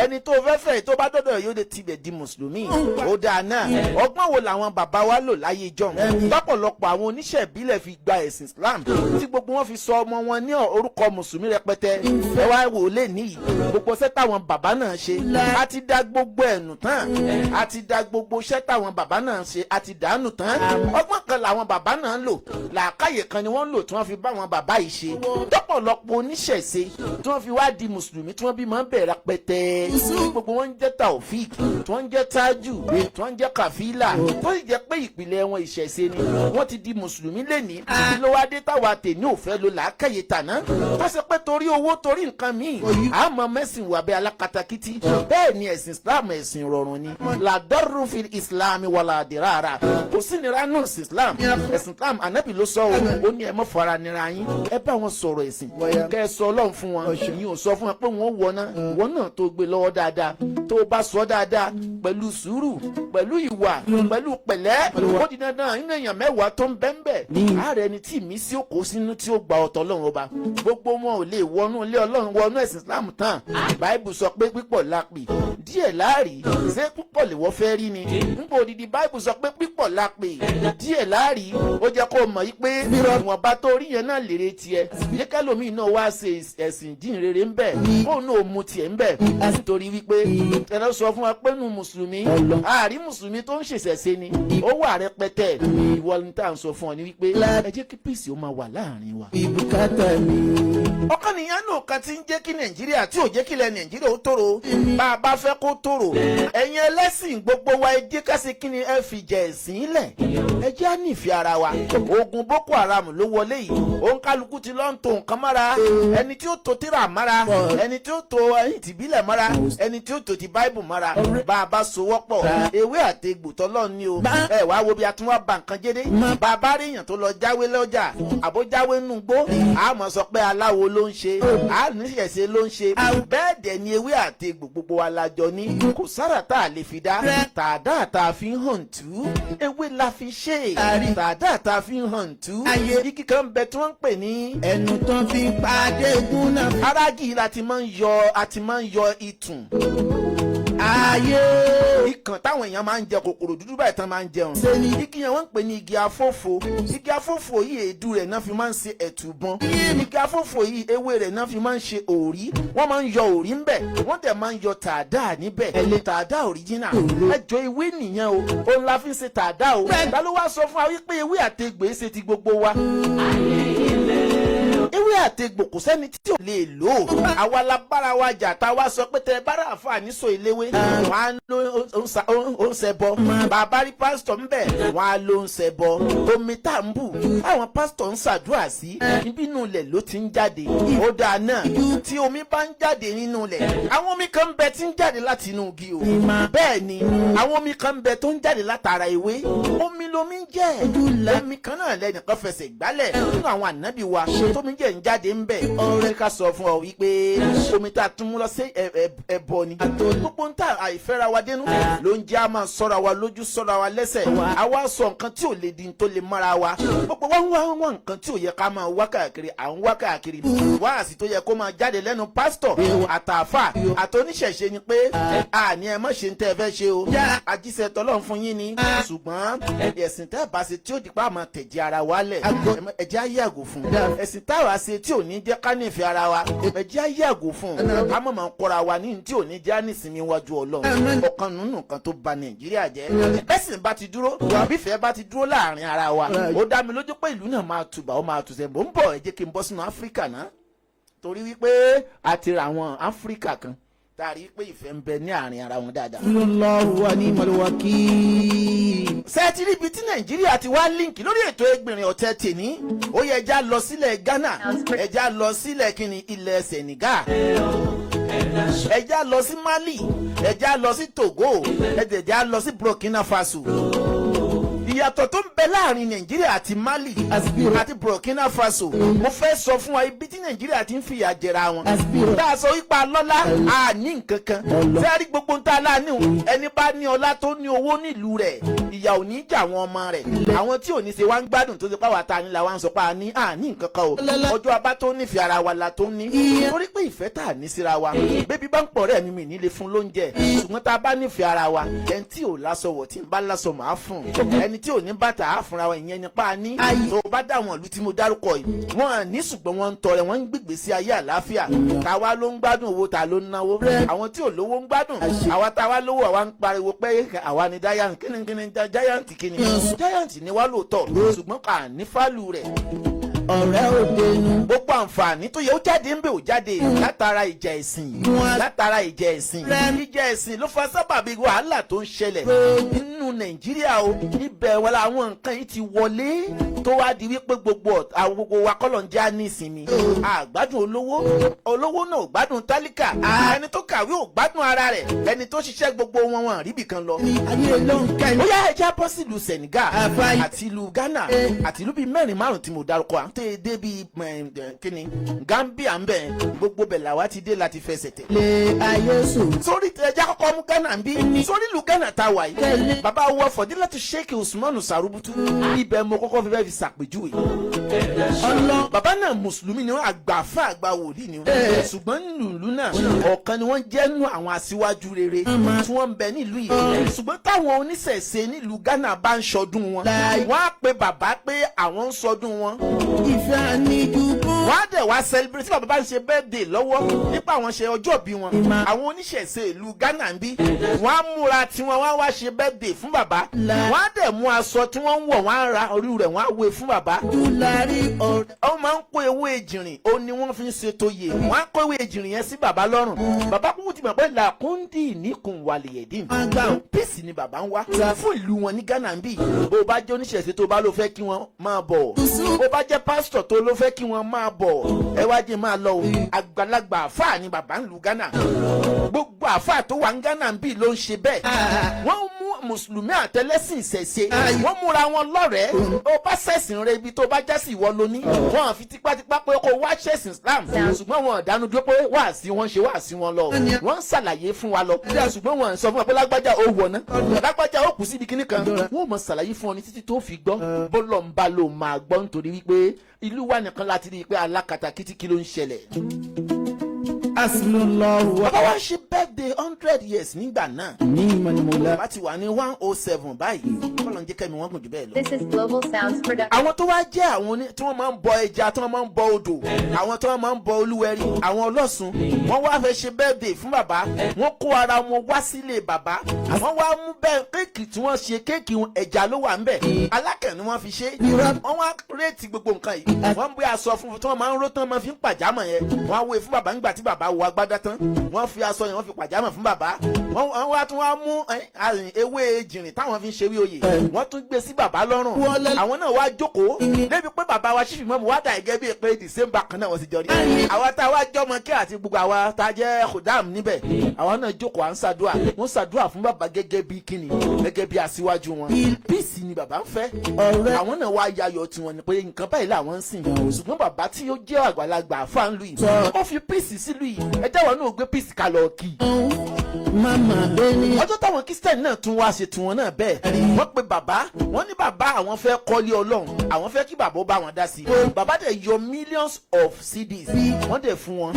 ẹni tó fẹ́ fẹ́ tó bá dọ́dọ̀ yóò lè tibẹ̀ di mùsùlùmí ó dáa náà ọgbọ́n wo làwọn bàbá wa lò láyé jọ lọ́pọ̀lọpọ̀ àwọn oníṣẹ́ ìbílẹ̀ fi gba ẹ̀sìn Islam tí gbogbo wọn fi sọ ọmọ wọn ní orúkọ mùsùlùmí rẹpẹtẹ ẹ wá wò lé níyì gbogbo iṣẹ́ táwọn bàbá náà ṣe a ti dá gbogbo ẹ̀nù tán a ti dá gbogbo iṣẹ́ táwọn bàbá náà ṣe a ti dànù tán ọgbọ́n kan làwọn bàbá náà lò làákàyè kan ni wọ́n lò tí wọ́n fi bá àwọn bàbá yìí ṣe lọ́pọ̀lọpọ̀ oníṣẹ̀ṣe tí wọ́n fi wá di mùsùlùmí tí wọ́n bí máa ń bẹ̀rẹ̀ pẹ́tẹ́ gbogbo wọn ń jẹ́ taofik tí wọ́n ń jẹ́ tájù tí wọ́n ń jẹ́ kàfílà tó sì jẹ́ pé ìpìlẹ̀ wọn ìṣẹ̀ṣe ni wọ́n ti di mùsùlùmí lẹ́ni tí ló wá dé táwa tèmi ò fẹ́ lo làákàyè tàná tó ṣe pé torí owó torí nǹkan míì àmọ́ mẹ́sìn wà bẹ́ alákatakítí bẹ́ẹ̀ ni ẹ̀sìn Islam ẹ̀sìn rọrùn ni làdọ́rù fi Islam wàlà àdìràrà kò sí nira nù sí Islam ẹ̀sìn Islam ànábì ló sọ ó ní ẹ má fara nira yín ẹ bá wọn sọ̀rọ̀ ẹ̀sìn kẹ́ ẹ sọ Ọlọ́run fún wọn yín ò sọ fún wọn pé wọ́n wọná wọn náà tó gbé lọ́wọ́ dáadáa tó bá sọ dáadáa pẹ̀lú sùúrù pẹ̀lú ìwà pẹ̀lú pẹ̀lẹ́ ó di dandan nínú èèyàn mẹ́wàá tó ń bẹ́ńbẹ́ ààrẹ ni tí mi sí òkò sínú tí ó gba ọ̀tọ̀ Ọlọ́run ọba gbogbo wọn ò lè wọnú ilé Ọlọ́run wọnú ẹ̀sìn Islam tán báìbù sọ pé pípọ̀ lápì díẹ̀ láàrí ṣé púpọ̀ lè wọ́n fẹ́ rí ni nígbà òdìdí báìbù sọ pé pípọ̀ lápì díẹ̀ láàrí ó jẹ́ kó mọ̀ yí pé ìwọ̀nba tó rí yẹn náà lèrè tiẹ̀ yẹ kẹ́lòmíì náà wá ṣe ẹ̀sìn jíǹrere ń bẹ̀ kóun náà mu tiẹ̀ ń bẹ̀ nítorí wípé ẹ̀rọ sọ fún wa pé nù mùsùlùmí àárí mùsùlùmí tó ń ṣèṣẹ̀ṣe ni ó wà rẹpẹtẹ ìwọ ní tá à ń sọ fún ọ ní wípé ẹ jẹ́ kí pèsè ó máa wà láàrin wa. ọkàn nìyẹn náà kan ti ń jẹ́ kí Nàìjíríà tí ò jẹ́ kí ilẹ̀ Nàìjíríà ó tòrò bá a bá fẹ́ kó tòrò ẹ̀yin ẹlẹ́sìn gbogbo wa ẹ jẹ́ ká ṣe kí ni ẹ fi jẹ ẹ̀sìn lẹ̀ ẹ jẹ́ á nífẹ̀ẹ́ ara wa ogun Boko Haram ló wọlé yìí òun kálukú ti lọ́n tó nǹkan mára ẹni tí ó tó tírà mára ẹni tí ó tó ẹyin tìbílẹ̀ mára ẹni tí ó tó ti báìbù mára bá a bá sowọ́pọ̀ ewé àtegbò tọ́lọ́ ni o ẹ wá wo bí a tún wá ba nǹkan jẹ́dẹ́ bàbá rí èèyàn tó lọ jáwé lọ́jà àbójáwé nù gbó àmọ́ sọ pé aláwo ló ń ṣe àníṣẹ̀ṣe ló ń ṣe bẹ́ẹ̀ dẹ̀ ni ewé àtegbò gbogbo alájọ ní kò sára tá a lè fi dá tàdá tá a fi ń hàn tú ewé la fi ṣe tàdá tá a fi ń hàn tú igi kan bẹ tí wọ́n ń pè ní ẹnu tán fi pàdé gún náà. arágì láti máa ń yọ ìtùn ayé ikàn táwọn èèyàn máa ń jẹ kòkòrò dúdú báyìí tán máa ń jẹun igi yẹn wọ́n ń pè ní igi afófo igi afófo yìí èédú rẹ̀ náà fi máa ń ṣe ẹ̀tùbọ́n igi afófo yìí ewé rẹ̀ náà fi máa ń ṣe òrí wọ́n máa ń yọ òrí ńbẹ̀ wọ́n dẹ̀ máa ń yọ tàdá níbẹ̀ tàdá òríjínà ẹjọ́ ewé nìyẹn o òun la fi ń ṣe tàdá o ta ló wá sọ fún wa wípé ewé àtegbè ṣe ti gbogbo wa ewé àtegbò kò sẹ́ni tí ò lè lò ó àwa la bára wa jà tá a wá sọ pé tẹ bára àǹfààní so ìléwé wọn á ló ń ṣẹbọ bàbá rí pásítọ̀ ńbẹ̀ wọn á ló ń ṣẹbọ omi tá ń bù àwọn pásítọ̀ ń ṣàdúrà sí ibi inú ilẹ̀ ló ti ń jáde ó dáa náà tí omi bá ń jáde nínú ilẹ̀ àwọn omi kan ń bẹ tí ń jáde láti inú igi o bẹ́ẹ̀ ni àwọn omi kan ń bẹ tó ń jáde látara ewé omi lomi ń jẹ́ omi kan náà lẹ́nìkan fẹsẹ̀ gbálẹ̀ nínú àwọn ànábì wa tómi jẹ́ ń jáde ń bẹ̀ ọ̀rẹ́ ká sọ fún ọ wípé omi tá a tún mú lọ sí ẹbọ ni gbogbo ń tà àìfẹ́ra wa dénú ló ń jẹ́ a máa sọ́ra wa lójú sọ́ra wa lẹ́sẹ̀ àwa sọ nǹkan tí ò lè di tó lè mọ́ra wa gbogbo wá nǹkan tí ò yẹ ká máa wá káàkiri à ń wá káàkiri wáàsí tó yẹ kó máa jáde lẹ́nu pásítọ̀ àtàfà àtọ́níṣẹ̀ṣe ni pé àní ẹ má ṣe ń tẹ́ ẹ fẹ́ ṣe o àjíṣẹ́ tọ́lọ́run fún yín ni ṣùgbọ́n ẹ̀sìn tẹ́ bá ṣe tí ó di pa àmọ́ tẹ̀jẹ̀ ara wa lẹ̀ ẹ̀jẹ̀ á yàgò fún ẹ̀sìn táwa ṣe tí ò ní jẹ́ ká nífẹ̀ẹ́ ara wa ẹ̀jẹ̀ á yàgò fún ká mọ̀ máa ń kọ́ra wa ní tí ò ní jẹ́ nísìnyí wájú Ọlọ́run ọ̀kan nínú kan tó ba Nàìjíríà jẹ́ ẹ̀sìn bá ti dúró àbífẹ́ bá ti dúró láàrin ara wa ó dá mi lójú pé ìlú náà máa tùbà ó máa tùsẹ̀ mò ń bọ̀ ẹ jẹ́ kí n bọ́ sínú Áfíríkà náà torí wípé a ti ra àwọn Áfíríkà kan tàrí pé ìfẹ́ ń bẹ ní àárín ara wọn dáadáa. Allahu wa ni'mal wakil. sẹ́ẹ̀tì níbi tí Nàìjíríà ti wá líǹkì lórí ètò Ẹgbìnrin Ọ̀tẹ̀ tèní ó yẹ ẹja lọ sílẹ̀ Ghana ẹja lọ sílẹ̀ kíni ilẹ̀ Senegal ẹja lọ sí Mali ẹja lọ sí Togo ẹja lọ sí Burkina Faso ìyàtọ̀ tó ń bẹ láàrin nàìjíríà àti mali àti burkina faso mo fẹ́ sọ fún wa ibi tí nàìjíríà ti ń fìyà jẹra wọn tá a sọ wípé alọ́lá a ní nǹkan kan sẹ́rí gbogbo ń tá a láàánú ẹni bá ní ọlá tó ní owó nílùú rẹ̀ ìyà ò ní jà wọn ọmọ rẹ̀ àwọn tí ò ní ṣe wá ń gbádùn tó ṣe pàwọ́ ta ni la wá ń sọ pé a ní nǹkan kan o ọjọ́ abá tó nífẹ̀ẹ́ ara wa la tó ní torí pé ìfẹ́ tá a ní síra wa bébí bá ń pọ̀ rẹ̀ mímì nílé fún lóúnjẹ ṣùgbọ́n tá a bá nífẹ̀ẹ́ ara wa ẹni tí ò lásọ wọ̀ tí ń bá lásọ màá fún ẹni tí ò ní bàtà á fúnra wa ìyẹn nípa ní tó bá dá àwọn ìlú tí mo dárúkọ yìí wọ́n ní ṣùgbọ́n wọ́n ń tọrẹ wọ́n ń gbègbè sí ayé àlàáfíà táwa ló ń gbádùn owó ta ló ń náwó àwọn tí ò lówó ń gbádùn àwa táwa lówó àwa ń pariwo pé àwa ni giant kíni giant kíni giant ni wá lóòótọ́ ṣùgbọ́n kà ní fálù rẹ̀ ọ̀rẹ́ òde nu. gbogbo àǹfààní tó yẹ ó jáde ń bẹ ò jáde látara ìjà ẹ̀sìn ìjà ẹ̀sìn ló fa sábàbí wàhálà tó ń ṣẹlẹ̀ nínú nàìjíríà o ibẹ̀ wọlé àwọn nǹkan yìí ti wọlé tó wá di wípé gbogbo wa kọ́lọ̀ ń já ní ìsinmi àgbádùn olówó náà ò gbádùn tálíkà ẹni tó kàwé ò gbádùn ara rẹ̀ ẹni tó ṣiṣẹ́ gbogbo wọn ríbì kan lọ. ó yá ẹja bọ́ sí ìlú Senegal àti ìlú Ghana àti ìlú bíi mẹ́rin márùn-ún tí mo dárúkọ à ń tẹ́ dé bíi kíni Gambia ń bẹ̀ gbogbo bẹ̀ làwa ti dé láti fẹsẹ̀ tẹ̀. lè ayé sùn. sórí ẹja kọ́kọ́ mú Ghana ń bí sórí ìlú Ghana tá a wà yìí bàbá wọ Fọdílátù Sheikh Usmanu Sarubutu ibẹ̀ mo kọ́kọ́ fẹ́ fi ṣàpèjúwe. bàbá náà mùsùlùmí ni wọ́n àgbàfà àgbà wòlíì ni wọ́n ṣùgbọ́n nílùú náà ọ̀kan ni wọ́n jẹ́ nú àwọn aṣíwájú rere tí wọ́n ń bẹ nílùú yìí ṣùgbọ́n táwọn oníṣẹ̀ṣe nílùú Ghana bá ń ṣọdún wọn wọ́n á pe bàbá pé àwọn ń ṣọdún wọn. ìfẹ́ àníjúbú. wọ́n á dẹ̀ wá celebrate tí bàbá bá ń ṣe birthday lọ́wọ́ nípa àwọn ṣe ọjọ́ bí wọn àwọn oníṣẹ̀ṣe ìlú Ghana ń bí wọ́n á múra tiwọn wọ́n á wá ṣe birthday fún bàbá wọ́n á dẹ̀ mú aṣọ tí wọ́n ń wọ̀ wọ́n á ra orí rẹ̀ wọ́n á wé fún bàbá. wọ́n máa ń kó ewé ejìrìn ó ní wọ́n fi ń ṣètò yè wọ́n á kó ewé ejìrìn yẹn sí bàbá lọ́rùn bàbá kúkú ti mọ̀ pé làkúndì níkùn wàlìyẹ̀dín pèsè ni bàbá ń wá fún ìlú wọn ní Ghana ń bí bó bá jẹ́ oníṣẹ̀ṣe tó bá ló fẹ́ kí wọ́n máa bọ̀ bó bá jẹ́ pásítọ̀ tó ló fẹ́ kí wọ́n máa bọ̀ ẹ wá jẹ́ máa lọ o àgbàlagbà àfáà ni bàbá ń lu Ghana gbogbo àfáà tó wà ń Ghana ń bí ló ń ṣe bẹ́ẹ̀ wọ́n mú mùsùlùmí àtẹlẹ́sìn ìṣẹ̀ṣe wọ́n múra wọn lọ́rẹ̀ẹ́ ó bá ṣẹ̀sìn rẹ ibi tó bá jásí ìwọ lóní wọ́n fi tipátipá pé kó wá ṣẹ̀sìn Islam ṣùgbọ́n wọn dánú dúró pé wáàsí wọn ṣe wáàsí wọn lọ wọ́n ń ṣàlàyé fún wa lọ ṣùgbọ́n wọn sọ fún wa pé lágbájá ó wọ̀ ná lágbájá ó kù síbi kíní kan wọ́n mọ̀ ṣàlàyé fún ọ ní títí tó fi gbọ́ bọ́lọ̀ ń bá lò máa gbọ́ nítorí wípé ìlú wa nìkan láti rí i pé alákatakítí kí ló ń ṣẹlẹ̀. bàbá wa ṣe birthday 100 years nígbà náà bàbá ti wà ní 107 báyìí kọ́lọ̀ ń jẹ́ kẹ́mi wọ́n gùn jù bẹ́ẹ̀ lọ. This is Global Sounds Production. àwọn tó wá jẹ́ àwọn tí wọ́n máa ń bọ ẹja tí wọ́n máa ń bọ odò àwọn tí wọ́n máa ń bọ olúwẹ̀rí àwọn ọlọ́sùn wọ́n wá fẹ́ ṣe birthday fún bàbá wọ́n kó ara wọn wá sílé bàbá wọ́n wá mú bẹ́ẹ̀ kéèkì tí wọ́n ṣe kéèkì ẹja ló wà ńbẹ̀ alákẹ́ ni wọ́n fi ṣe wọ́n wá réètì gbogbo nǹkan yìí wọ́n gbé aṣọ funfun tí wọ́n máa ń ró tán máa fi ń pàjámọ̀ yẹn wọ́n á wé fún bàbá nígbà tí bàbá wọ agbádá tán wọ́n fi aṣọ yẹn wọ́n fi pàjámọ̀ fún bàbá wọ́n wá tún wá mú ewé ejìrìn táwọn fi ń ṣe wí oyè wọ́n tún gbé sí bàbá lọ́rùn àwọn náà wá jókòó débi pé bàbá wa ṣífì mọ́mú wá dà gẹ́gẹ́ bíi pé December kan náà wọ́n sì jọ rí àwa tá a wá jọmọ kí àti gbogbo àwa tá a jẹ́ kòdáàmù níbẹ̀ àwa náà jókòó à ń ṣàdúrà wọ́n ṣàdúrà fún bàbá gẹ́gẹ́ bíi kíni gẹ́gẹ́ bíi aṣíwájú wọn píìsì ni bàbá ń fẹ́ àwọn náà wá yayọ̀ tiwọn ni pé nǹkan báyìí làwọn ń sìn ṣùgbọ́n bàbá tí ó jẹ́ àgbàlagbà fáńlù yìí ó fi píìsì sílùú yìí ẹ jẹ́ wọn náà gbé píìsì kalọ̀ kì í ọjọ́ táwọn Kristẹni náà tún wá ṣe tiwọn náà bẹ́ẹ̀ wọ́n pe bàbá wọ́n ní bàbá àwọn fẹ́ kọ́lé Ọlọ́run àwọn fẹ́ kí bàbá ó bá wọn dá sí i bàbá dẹ̀ yọ millions of CDs wọ́n dẹ̀ fún wọn.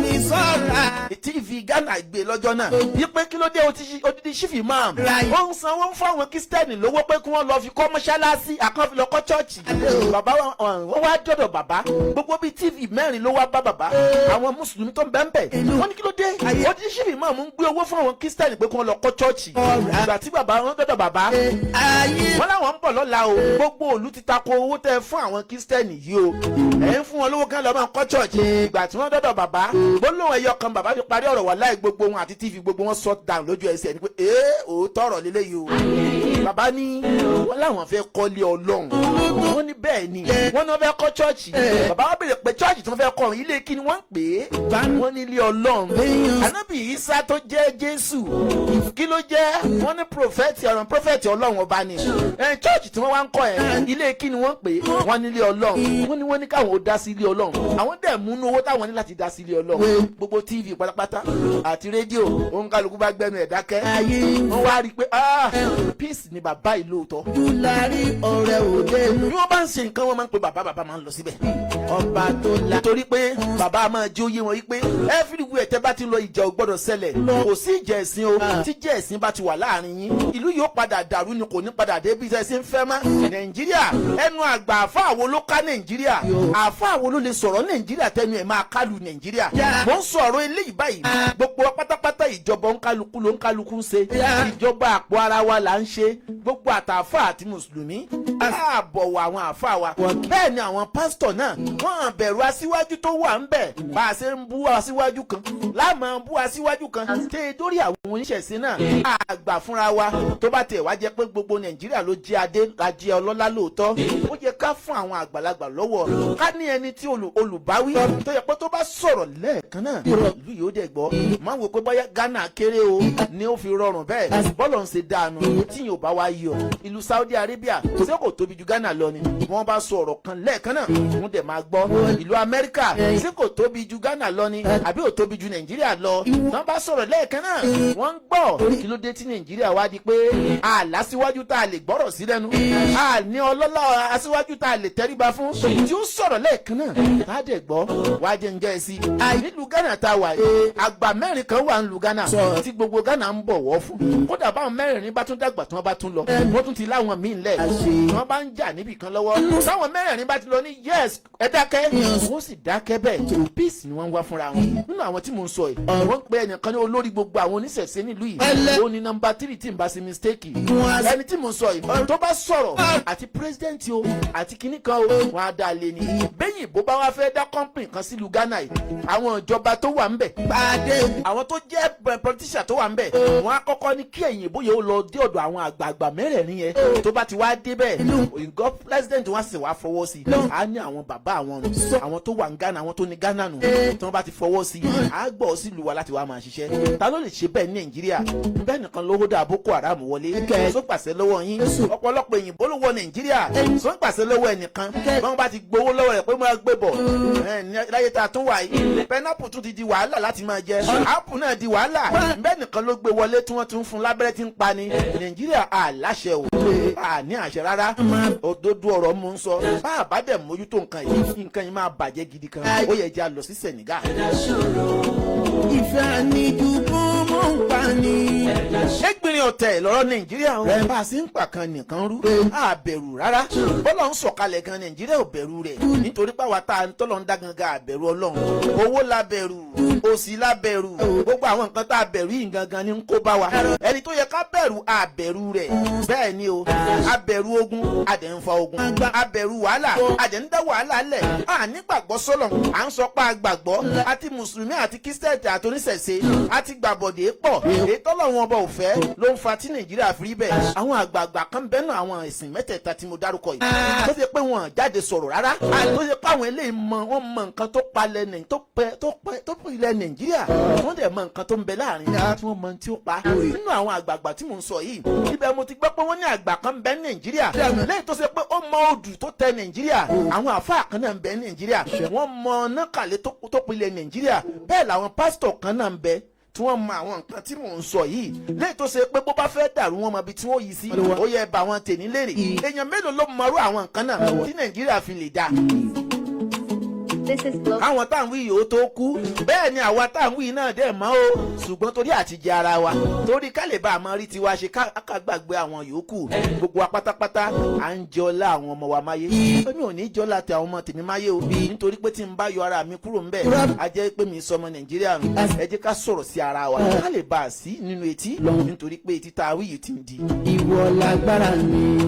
TV Ghana gbé lọ́jọ́ náà yí pé kí ló dé odidi ṣífì máa wọ́n ń sanwó fún àwọn Kristẹni lówó pé kí wọ́n lọ fi kọ́ mọ́ṣáláṣí àkànfi lọ kọ́ chọ́ọ̀chì bàbá wọn wá dọ̀dọ̀ bàbá gbogbo bíi TV mẹ́rin ló wá bá bàbá àwọn mùsùlùmí tó ń bẹ́ ń bẹ̀ wọ́n ní kí ló dé odidi ṣífì máa ń gbé owó fún àwọn Kristẹni pé kí wọ́n lọ kọ́ chọ́ọ̀chì ìgbà tí bàbá wọn dọ̀dọ̀ bàbá wọ́n láwọn ń bọ̀ lọ́la o gbogbo òlu ti tako owó tẹ fún àwọn Kristẹni yìí o ẹ̀ ń fún wọn lówó kan lọ́ọ́ máa kọ́ chọ́ọ̀chì ìgbà tí wọ́n dọ̀dọ̀ bàbá gbólóhùn ẹyọ kan bàbá fi parí ọ̀rọ̀ wà láì gbogbo wọn àti TV gbogbo wọn shut down lójú ẹsẹ̀ ni pé òótọ́ ọ̀rọ̀ lélẹ́yìí o bàbá ní wọ́n láwọn fẹ́ kọ́lé Ọlọ́run wọ́n ní bẹ́ẹ̀ ni wọ́n ní wọ́n fẹ́ kọ́ chọ́ọ̀chì bàbá wa bèrè béèrè pé chọ́ọ̀chì tó fẹ́ kọ́ ilé kí ni wọ́n ń pè é wọ́n ní ilé ọlọ́run ànábì Ìsá tó jẹ́ Jésù kí ló jẹ́ wọ́n ní prọfẹ̀tì ọlọ́run ọba ni chọ́ọ̀chì tí wọ́n wá ń kọ́ ẹ̀ ilé kí ni wọ́n pè é wọ́n ní ilé ọlọ́run wọ́n ní káwọn ó dá sí ilé ọlọ́run àwọn dẹ̀ múnú owó táwọn ní láti dá sí ilé ọlọ́run gbogbo TV pátápátá àti rédíò òun kálukú bá gbẹnu ẹ̀ dákẹ́ wọ́n wá rí i pé peace ni bàbá ìlú òótọ́ ọ̀rẹ́ òde bí wọ́n bá ń ṣe nǹkan wọ́n máa ń pe bàbá máa ń lọ síbẹ̀ ọba tó la. nítorí pé bàbá máa jẹ́ òye wọn yìí pé everywhere tẹ́ bá ti lọ ìjà ò gbọ́dọ̀ ṣẹlẹ̀ kò sí ìjà ẹ̀sìn o tí ìjà ẹ̀sìn bá ti wà láàrin yín ìlú yóò padà dàrú ni kò ní padà dé bí ẹ̀sìn fẹ́ mọ́. Nàìjíríà ẹnu àgbà àfáà wo ló ká Nàìjíríà àfáà wo ló lè sọ̀rọ̀ Nàìjíríà tẹnu ẹ̀ máa kálu Nàìjíríà mo ń sọ̀rọ̀ eléyìí báyìí gbogbo pátápátá ìjọba òǹkálukú ló ń kálukú ń ṣe ìjọba àpò ara wa là ń ṣe gbogbo àtàfà àti mùsùlùmí àbọ̀wọ̀ àwọn àfáà wa bẹ́ẹ̀ ni àwọn pásítọ̀ náà wọ́n bẹ̀rù aṣíwájú tó wà ń bẹ̀ bá a ṣe ń bú aṣíwájú kan láàmú bú aṣíwájú kan tẹ́ dórí àwọn oníṣẹ̀ṣe náà àgbà fúnra wa tó bá tẹ̀ wá jẹ́ pé gbogbo Nàìjíríà ló jẹ́ adé lajẹ́ ọlọ́lá lóòótọ́ ó yẹ ká fún àwọn àgbàlagbà lọ́wọ́ ká ní ẹni tí olùbáwí tó yẹ pé tó bá sọ̀rọ̀ lẹ́ẹ̀kan náà ìlú yóò dẹ̀ gbọ́ máa wò pé bóyá Ghana kéré o ni ó fi rọrùn bẹ́ẹ̀ bọ́lọ̀ ń ṣe dáanu tí yóò bá wá yọ ìlú Saudi Arabia ṣé kò tóbi ju Ghana lọ ni wọ́n bá sọ ọ̀rọ̀ kan lẹ́ẹ̀kan náà wọ́n dẹ̀ máa gbọ́ ìlú Amẹ́ríkà ṣé kò tóbi ju Ghana lọ ni àbí ò tóbi ju Nàìjíríà lọ wọ́n bá sọ̀rọ̀ lẹ́ẹ̀kan náà wọ́n ń gbọ́ kí ló dé tí Nàìjíríà wá di pé àlàsíwájú tá a lè gbọ́rọ̀ sí lẹ́nu àní ọlọ́lá aṣíwájú tá a lè tẹríba fún tí ó sọ̀rọ̀ lẹ́ẹ̀kan náà tá a dẹ̀ gbọ́ wá jẹ́ njẹ́ sí nílùú Ghana tá a wà yìí àgbà mẹ́rin kan wà nílùú Ghana tí gbogbo Ghana ń bọ̀wọ̀ fún kódà báwọn mẹ́rin bá tún dàgbà tí wọ́n bá tún lọ wọ́n tún ti láwọn míì ńlẹ̀ wọ́n bá ń jà níbì kan lọ́wọ́ táwọn mẹ́rin bá ti lọ ní yes ẹ dákẹ́ wọ́n sì dákẹ́ bẹ́ẹ̀ peace ni wọ́n ń wá fúnra wọn nínú àwọn tí mò ń sọ yìí wọ́n pe ẹnìkan ní olórí gbogbo àwọn oníṣẹ̀ṣe nílùú yìí ó ní nọ́mbà 3 tí n bá ṣe mistake ẹni tí mò ń sọ yìí tó bá sọ̀rọ̀ àti president o àti kinní kan o wọn á dá lé ní bẹ́yìn bó bá wá fẹ́ dá company kan sílùú Ghana yìí àwọn ìjọba tó wà ń bẹ̀ àwọn tó jẹ́ politician tó wà ń bẹ̀ wọ́n á kọ́kọ́ ní kí ẹ̀yìn bóyá ó lọ dé ọ̀dọ̀ àwọn àgbààgbà mẹ́rẹ̀ẹ̀rin yẹn tó bá ti wá dé bẹ́ẹ̀ òyìnbó president wọn sì wá fọwọ́ sí i á ní àwọn bàbá àwọn tó wà ní Ghana àwọn tó ní Ghana nù tí wọ́n bá ti fọwọ́ sí i á gbọ́ sílùú wa láti wá máa ṣiṣẹ́ ta ló lè ṣe bẹ́ẹ̀ ní Nàìjíríà bẹ́ẹ̀ nìkan lówó dà Boko Haram wọlé sọ pàṣẹ lọ́wọ́ yín ọ̀pọ̀lọpọ̀ òyìnbó ló wọ Nàìjíríà sọ pàṣẹ lọ́wọ́ ẹnìkan wọ́n bá ti gbowó lọ́wọ́ rẹ̀ pé máa gbé bọ̀ láyé tá a tún wà yìí pẹ́nápù tún ti di wàhálà láti máa jẹ ápù náà di wàhálà bẹ́ẹ̀ nìkan ló gbé wọlé tí wọ́n tún fún lábẹ́rẹ́ tí ń pa ni Nàìjíríà àláṣẹ ò ní àṣẹ rárá òdodo ọ̀rọ̀ mú ń sọ bá a bá dẹ̀ mójútó nǹkan yìí máa bàjẹ́ gidi kan ó yẹ jẹ́ a lọ sí Senegal. ìfẹ́ àníjùbọ́ mọ́ ń pa ni. ẹgbìnrin ọ̀tẹ̀ lọ́rọ̀ Nàìjíríà ń bá a sí ń pàkan nìkan rú àbẹ̀rù rárá bọ́lá ń sọ̀kalẹ̀ gan Nàìjíríà ò bẹ̀rù rẹ̀ nítorí pàwọ́ tá a ń tọ́lọ́ ń dá gangan àbẹ̀rù Ọlọ́run owó la bẹ̀rù òṣì la bẹ̀rù gbogbo àwọn nǹkan tá a bẹ̀rù yìí gangan ni ń kó bá wa ẹni tó yẹ ká bẹ̀rù àbẹ̀rù rẹ̀ bẹ́ẹ̀ ni o abẹ̀rù ogun adẹ̀ ń fa ogun abẹ̀rù wàhálà adẹ̀ ń dá wàhálà lẹ̀ nígbàgbọ́ sọ́lọ̀ à ń sọ pé àgbàgbọ́ àti mùsùlùmí àti kírísítẹ̀tì àti oníṣẹ̀ṣe àti gbàbọ̀dé pọ̀ èyí tọ́lọ́run ọba òfẹ́ ló ń fa tí Nàìjíríà fi rí bẹ́ẹ̀ àwọn àgbààgbà kan bẹ́ẹ̀ náà àwọn ẹ̀sìn mẹ́tẹ̀ẹ̀ta tí mo dárúkọ yìí tó ṣe pé wọn jáde sọ̀rọ̀ rárá tó ṣe pé àwọn eléyìí wọ́n mọ nǹkan tó palẹ̀ tó pọ̀ ilẹ̀ Nàìjíríà wọ́n dẹ̀ mọ nǹkan tó ń bẹ láàrin tí wọ́n mọ tí ó pa nínú àwọn àgbààgbà tí mò ń sọ yìí ibẹ̀ mo ti gbọ́ pé wọ́n ní àgbà kan bẹ ní Nàìjíríà lẹ́yìn tó ṣe pé ó mọ odù tó tẹ Nàìjíríà àwọn àfáà kan náà ń bẹ ní Nàìjíríà wọ́n mọ nákàlẹ́ tó pilẹ̀ Nàìjíríà bẹ́ẹ̀ làwọn pásítọ̀ kan náà ń bẹ tí wọ́n mọ àwọn nǹkan tí mò ń sọ yìí lẹ́yìn tó ṣe pé bó bá fẹ́ dàrú wọn mọ ibi tí wọ́n yí sí ó yẹ bá wọn tè ní lérè èèyàn mélòó ló mọrú àwọn nǹkan náà tí Nàìjíríà fi lè dá àwọn táwọn yìí ó tó kú bẹ́ẹ̀ ni àwa táwọn yìí náà dẹ̀ mọ́ o ṣùgbọ́n torí àtijọ́ ara wa torí ká lè bá a mọ rí tiwa ṣe ká gbàgbé àwọn yòókù gbogbo wa pátápátá à ń jọlá àwọn ọmọ wa máyé èmi ò ní jọlá tẹ àwọn ọmọ tèmi máyé o nítorí pé tí n bá yọ ara mi kúrò ńbẹ̀ a jẹ́ pé mi sọmọ Nàìjíríà mi ẹ jẹ́ ká sọ̀rọ̀ sí ara wa ká lè bá a sí nínú etí nítorí pé etí tá a wí yìí ti ń di. ìwọ lágbára mi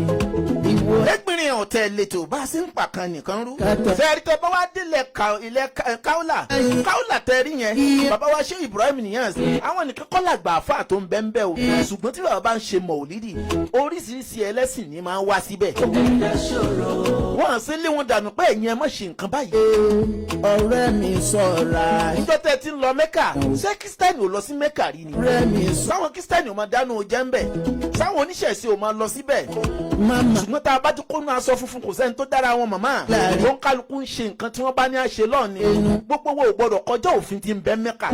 ìwọ. ẹgbìnrin ọ̀tẹ̀ lẹ́tọ̀ bá a ṣe ń pàkan nìkan rú fẹ́ẹ́rì tẹ bá wá délẹ̀ ilẹ̀ Kaula tẹ́rí yẹn bàbá wa ṣe Ibrahim Niyas àwọn nìkan kọ́ làgbà àfáà tó ń bẹ́ ń bẹ́ o ṣùgbọ́n tí bàbá bá ń ṣe mọ̀lídì oríṣiríṣi ẹlẹ́sìn ni máa ń wá síbẹ̀ wọ́n wọ́n ṣe lé wọn dànù pé ẹ̀yin ẹ má ṣe nǹkan báyìí. ọ̀rẹ́ mi ṣọ́ra. ìjọ tẹ́ ti ń lọ mẹ́kà ṣé kírísítẹ́nì ò lọ sí mẹ́kà rí ni. ọ̀rẹ́ mi ṣọ́ra. sáwọn kírísítẹ́nì ò máa dáná jẹ́ ń bẹ̀ sáwọn oníṣẹ̀ṣe ò máa lọ síbẹ̀. mama ṣùgbọ́n tá a bá ti kónú aṣọ funfun kò sẹ́ni tó dára wọn màmá. Láàrin. ó ń kálukú ń ṣe nǹkan tí wọ́n bá ní àṣẹ lọ́ọ̀ni. gbogbo wo ò gbọ́dọ̀ kọjá òfin tí ń bẹ mẹ́kà.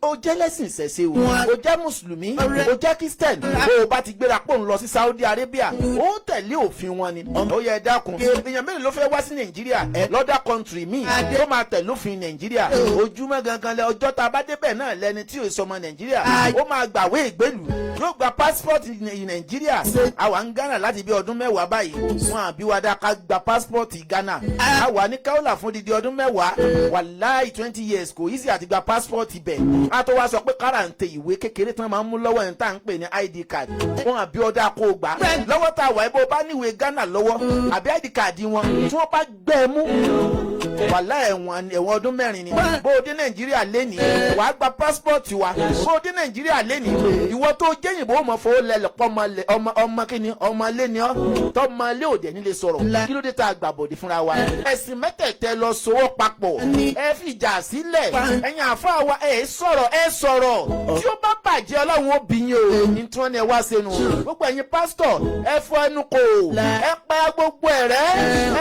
ó jẹ́ lẹ́sìn ìṣẹ̀ṣe o ó jẹ́ mùsùlùmí ó jẹ́ kírísítẹ́nì bó o bá ti gbéra pò ń lọ sí Saudi Arabia ó tẹ̀lé òfin wọn ni. ó yẹ ẹ dákun èèyàn mélòó ló fẹ́ wá sí Nàìjíríà lọ́dà kọ́ńtírì míì tó máa tẹ̀lé òfin Nàìjíríà ojúmọ́ gangan lẹ ọjọ́ tá a bá débẹ̀ náà lẹni tí ò sọmọ Nàìjíríà ó máa gbàwé ìgbélù yóò gba pásítọ̀tì Nàìjíríà àwa ń Ghana láti bí ọdún mẹ́wàá báyìí wọn àbí wa dá ká gba pásítọ̀tì Ghana àwa ní Kaola fún dídí ọdún mẹ́wàá wàláì 20 years kò easy àti gba pásítọ̀tì bẹ̀ a tó wá sọ pé káràǹtẹ̀ ìwé kékeré tí wọ́n máa ń mú lọ́wọ́ ẹ̀ ń tà ń pè ní ID card wọn àbí ọdá kó o gbà lọ́wọ́ tá a wà bó bá níwèé Ghana lọ́wọ́ àbí ID card wọn tí wọ́n bá gbẹ́ ẹ mú wàláì ẹ̀wọ̀n ọdún mẹ́rin ni bó o dé Nàìjíríà lénìí wàá gba pásítọ̀tì wa bó o dé Nàìjíríà lénìí ìwọ tó jẹ́yìnbó mọ̀ fowó lẹ́lẹ̀ pọ̀ ọmọ kíni ọmọ lé ni ọ́ tọ́mọ lé òde nílé sọ̀rọ̀ kí ló dé tá a gbà bọ̀dé fúnra wa ẹ̀sìn mẹ́tẹ̀ẹ̀tẹ̀ lọ sowọ́ papọ̀ ẹ fìjà sílẹ̀ ẹ̀yin àfáà wa ẹ sọ̀rọ̀ tí ó bá bàjẹ́ Ọlọ́run ó bí yín o ní tí wọ́n ní ẹ wá sẹ́nu gbogbo ẹ̀yin pásítọ̀ ẹ fọ ẹnu kò ẹ pa gbogbo ẹ̀rẹ́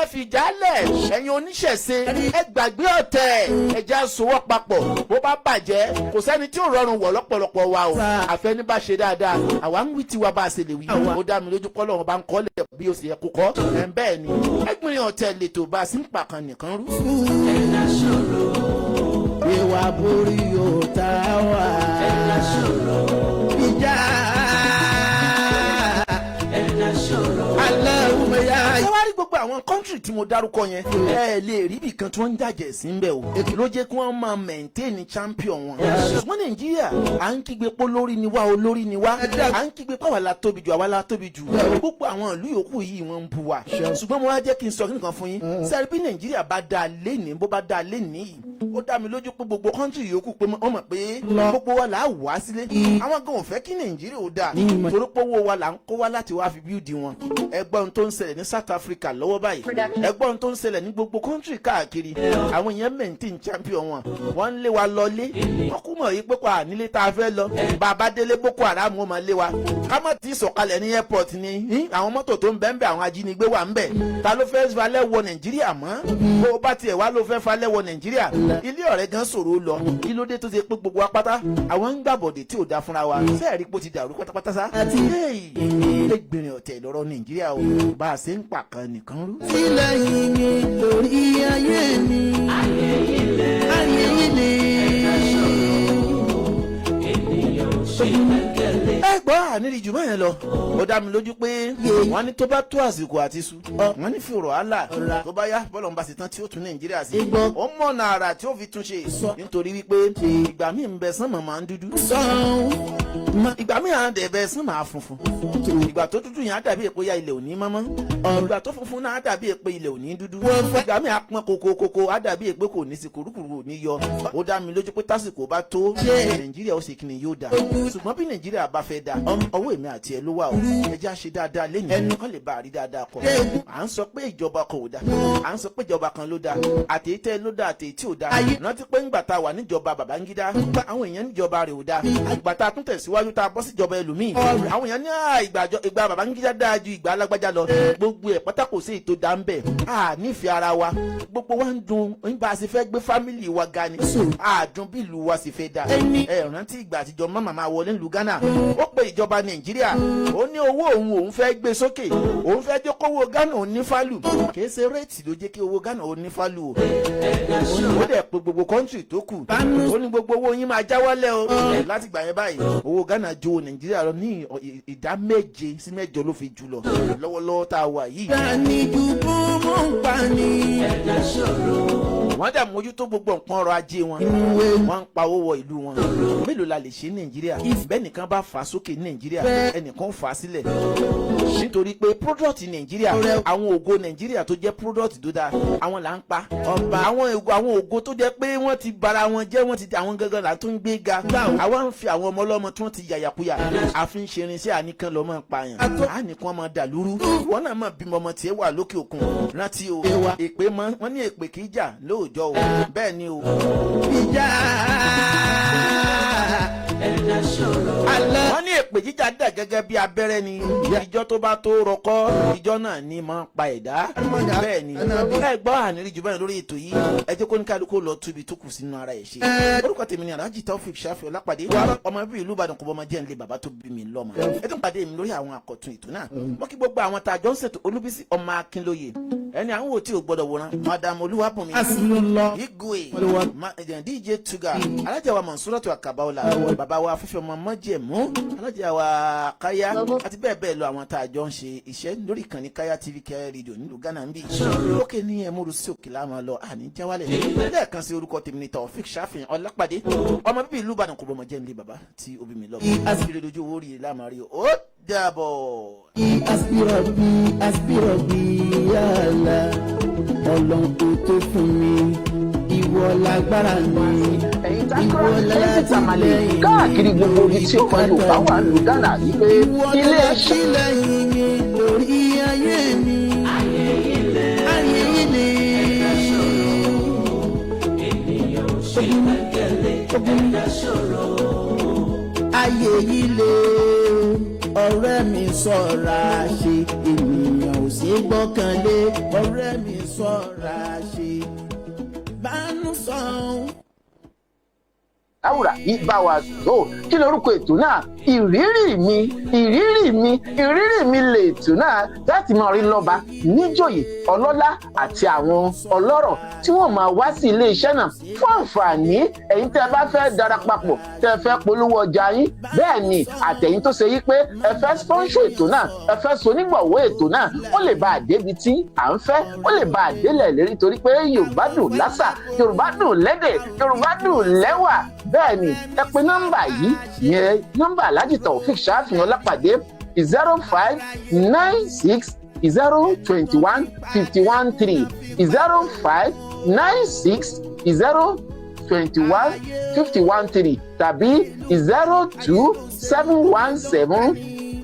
ẹ fìjà lẹ̀ ẹ̀yin oníṣẹ̀ṣe ẹ gbàgbé ọ̀tẹ̀ ẹ já sowọ́ papọ̀ bó bá bàjẹ́ kò sẹ́ni tí ò rọrùn wọ̀ lọ́pọ̀lọpọ̀ wa o àfẹ́ni bá ṣe dáadáa àwa ń wí tiwa bá a ṣe lè wí ó dá mi lójú kọ́ lọ́wọ́ bá ń kọ́ lẹ̀ bí o sì yẹ kó kọ́ bẹ́ẹ̀ ni ẹgbìnrin ọ̀tẹ̀ lètò bá a sì ń pàkan nìkan rú. ìwà borí òòtá wà. ìjà aláwọ̀ ya. ṣé wàá rí gbogbo àwọn kọ́ńtírì tí mo dárúkọ yẹn ẹ lè rí ibì kan tí wọ́n ń jàjẹ̀ sí ń bẹ̀ o ló jẹ́ kí wọ́n máa maintain champion wọn. ṣùgbọ́n Nàìjíríà à ń kígbe pé olórí ni wá olórí ni wá à ń kígbe pé àwa la tóbi jù àwa la tóbi jù gbogbo àwọn ìlú yòókù yìí wọ́n ń bu wa. ṣùgbọ́n mo wá jẹ́ kí n sọ nǹkan fún yín sẹ́rí bí Nàìjíríà bá dáa lénìí bó bá dáa lénìí ó dá mi lójú pé gbogbo kọ́ńtírì yòókù pé wọ́n mọ̀ pé gbogbo wa là á wá sílé àwọn gan ò fẹ́ kí Nàìjíríà ó dáa torí pé owó wa là ń kó wá láti wá fi bíúdi wọn ẹgbọ́n tó ń ṣẹlẹ̀ ní South Africa lọ́wọ́ báyìí ẹgbọ́n tó ń ṣẹlẹ̀ ní gbogbo kọ́ńtírì káàkiri àwọn èèyàn maintain champion wọn wọ́n ń lé wa lọlé wọ́n kú mọ̀ yìí pé kó ànílé tá a fẹ́ lọ bàbá délé Boko Haram ó máa lé wa ká má ti sọ̀kalẹ̀ ní airport ni àwọn mọ́tò tó ń bẹ́ ń bẹ́ àwọn ajínigbé wà ń bẹ̀ ta ló fẹ́ falẹ̀ wọ Nàìjíríà mọ́ bó o bá tiẹ̀ wá ló fẹ́ falẹ̀ wọ Nàìjíríà ilé ọ̀rẹ́ gan ṣòro lọ kí ló dé tó ṣe pé gbogbo apáta àwọn ń gbàbọ̀dé tí ò da fúnra wa sẹ́ẹ̀rí pé ó ti dàrú pátápátá sá ẹgbẹ̀rin ọ̀tẹ̀ lọ́rọ̀ Nàìjíríà o bá a ṣe ń pàkan nìkan rú. sílẹ̀ yìí ni lórí ayé mi ayé yìí ni. ẹ gbọ́ àníri jù báyẹn lọ ó dá mi lójú pé wọ́n ní tó bá tó àsìkò àti su wọ́n ní fi ọ̀rọ̀ àlà tó bá yá bọ́lọ̀ ń bá ṣe tán tí ó tún Nàìjíríà sí ó mọ̀nà àrà tí ó fi tún ṣe nítorí wípé ìgbà míì ń bẹ sánmọ̀ máa ń dúdú ìgbà míì à ń dẹ̀ sánmọ̀ máa funfun ìgbà tó dúdú yẹn á dàbí èpo ya ilẹ̀ òní mọ́mọ́ ìgbà tó funfun náà á dàbí èpo ilẹ̀ òní dúdú ìgbà míì á pọ́n kokokoko á dàbí èpo kò ní sí kùrukùru òní yọ ó dá mi lójú pé tásìkò bá tó Nàìjíríà ó ṣe kí ni yóò dà ṣùgbọ́n bí Nàìjíríà bá fẹ́ da ọwọ́ èmi àti ẹ ló wà o ẹjẹ́ àṣe dáadáa lẹ́nu ẹnu kan lè bá a rí dáadáa kọ à ń sọ pé ìjọba kan ò da à ń sọ pé ìjọba kan ló da àtẹ̀yí tẹ́ ló da àtẹ̀yí tí ò da rántí pé ńgbà tá a wà níjọba Babangida àwọn èèyàn níjọba rẹ̀ ò da ìgbà tá a tún tẹ̀síwájú tá a bọ́ síjọba ẹlòmíì àwọn èèyàn ní ìgbà Babangida dáa ju ìgbà alágbájá lọ gbogbo ẹ̀ pátá kò sí ètò dá ń bẹ̀ à nífẹ̀ẹ́ ara wa gbogbo wa ń dun nípa a sì fẹ́ gbé fámìlì wa ga ni àdùn bí ìlú wa sì fẹ́ da ẹ̀ rántí ìgbà àtijọ́ mọ́mọ́ máa wọlé ìlú Ghana ó pe ìjọba Nàìjíríà ó ní owó òun fẹ́ gbé sókè òun fẹ́ jẹ́ kówó Ghana òun ní fálù kìí ṣe réètì ló jẹ́ kí owó Ghana òun ní fálù o ó dẹ̀ pé gbogbo kọ́ńtì tó kù ó ní gbogbo owó yín máa já wálẹ̀ o láti gbà yẹn báyìí owó Ghana ju owó Nàìjíríà lọ ní ìdá 7 sí 8 ló fi jù lọ lọ́wọ́lọ́wọ́ tá a wà yìí. Dání ju bó mọ̀ ń pa ni. wọ́n wọ́n dà mójútó gbogbo nǹkan ọrọ̀ ajé wọn wọ́n ń pawó wọ ìlú wọn. mélòó la lè ṣe ní nàìjíríà bẹ́ẹ̀ nìkan bá fà á sókè ní nàìjíríà ẹnìkan fà á sílẹ̀ nítorí pé product nàìjíríà àwọn ògo nàìjíríà tó jẹ́ product tó dáa àwọn là ń pa àwọn ògo tó jẹ́ pé wọ́n ti bara wọn jẹ́ wọ́n ti àwọn gangan là tó ń gbé ga àwọn ń fi àwọn ọmọ ọlọ́mọ tí wọ́n ti yàyàkuyà àfi ń ṣerin sí àníkan lọ́mọ pààyàn àníkan máa dà lúrú wọn náà máa bímọ ọmọ tiẹ̀ wà lókè òkun rántí o èpè wọ́n ní èpè kì í jà lóòjọ́ o bẹ́ẹ̀ ni o. ìjà wọ́n ní èpè jíjà dà gẹ́gẹ́ bí abẹ́rẹ́ ni ìjọ tó bá tó rọkọ́ ìjọ náà ni máa ń pa ẹ̀dá bẹ́ẹ̀ ni ẹ gbọ́ ànírí jù báyìí lórí ètò yìí ẹ jẹ́ kó ní kálukú lọ túbi tó kù sínú ara ẹ̀ ṣe. orúkọ tèmi ni Alhaji Taofeek Shafii Ọlápàdé ọmọ bíbí ìlú Ìbàdàn kò bọ́ ọmọ jẹ́ nílé bàbá tó bí mi lọ́mọ. ẹ tún pàdé mi lórí àwọn àkọ́tún ètò náà mo kí gbogbo àwọn tá a jọ ń ṣètò Olúbísí ọmọ Akínlóye ẹni àwọn wò tí ò gbọdọ̀ wòran Madam Olúwabùnmi Igwe DJ Tuga Alájà wa Mansuratu Akabaola bàbá wa Fífẹ́ ọmọ Májẹ̀mú Alájà wa Káyá àti bẹ́ẹ̀ bẹ́ẹ̀ lọ àwọn tá a jọ ń ṣe iṣẹ́ lórí ìkànnì Káyá TV Káyá rédíò nílùú Ghana ń bì lókè ní ẹmúru sí òkè láàmú lọ àní jáwálẹ̀ lẹ́ẹ̀kan sí orúkọ tèmi ní Taofeek Shafii Ọlápàdé ọmọ bíbí ìlú Ìbàdàn kò bọ́ ọmọ jẹ́ nílé bàbá tí ó bí mi lọ́mọ àsìkò lójú owó rí láàmú rí ó dàbọ̀. aspirọ̀bì yàrá ọlọ́run tó fún mi ìwọ lágbára mi ìwọ látìlẹ́yìn káàkiri gbogbo ibi tí ọmọ Yorùbá wà ní Ghana wípé ilé iṣẹ́ lẹ́yìn mi lórí ayé mi ayé ilé ayé ilé ọ̀rẹ́ mi ṣọ́ra ṣe ènìyàn ò sí gbọ́kànlé ọ̀rẹ́ mi ṣọ́ra ṣe bánú sàn. àwùrà yìí bá wa sọ kí lorúkọ ètò náà ìrírí mi lè ètò náà láti máa rí lọ́ba níjòyè ọlọ́lá àti àwọn ọlọ́rọ̀ tí wọ́n máa wá sí ilé iṣẹ́ náà fún àǹfààní ẹ̀yin tẹ́ bá fẹ́ darapapọ̀ tẹ́ fẹ́ polówó ọjà yín bẹ́ẹ̀ ni àtẹ̀yin tó ṣe yí pé ẹ fẹ́ sponsor ètò náà ẹ fẹ́ sonígbọ̀wọ́ ètò náà ó lè bá àdébi tí à ń fẹ́ ó lè bá àdélẹ̀ lérí torí pé Yorùbá dùn lásà Yorùbá dùn lédè Yorùbá dùn lẹ́wà bẹ́ẹ̀ ni ẹ pe nọ́mbà yìí yẹn nọ́mbà Alhaji Taofeek Shafii Ọlápàdé 0596 021 513 0596 021 513 tàbí 02717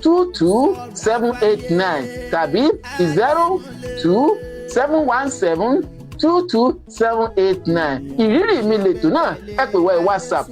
22789 tàbí 02717 22789 ìrírí mi lètò náà ẹ pè wá WhatsApp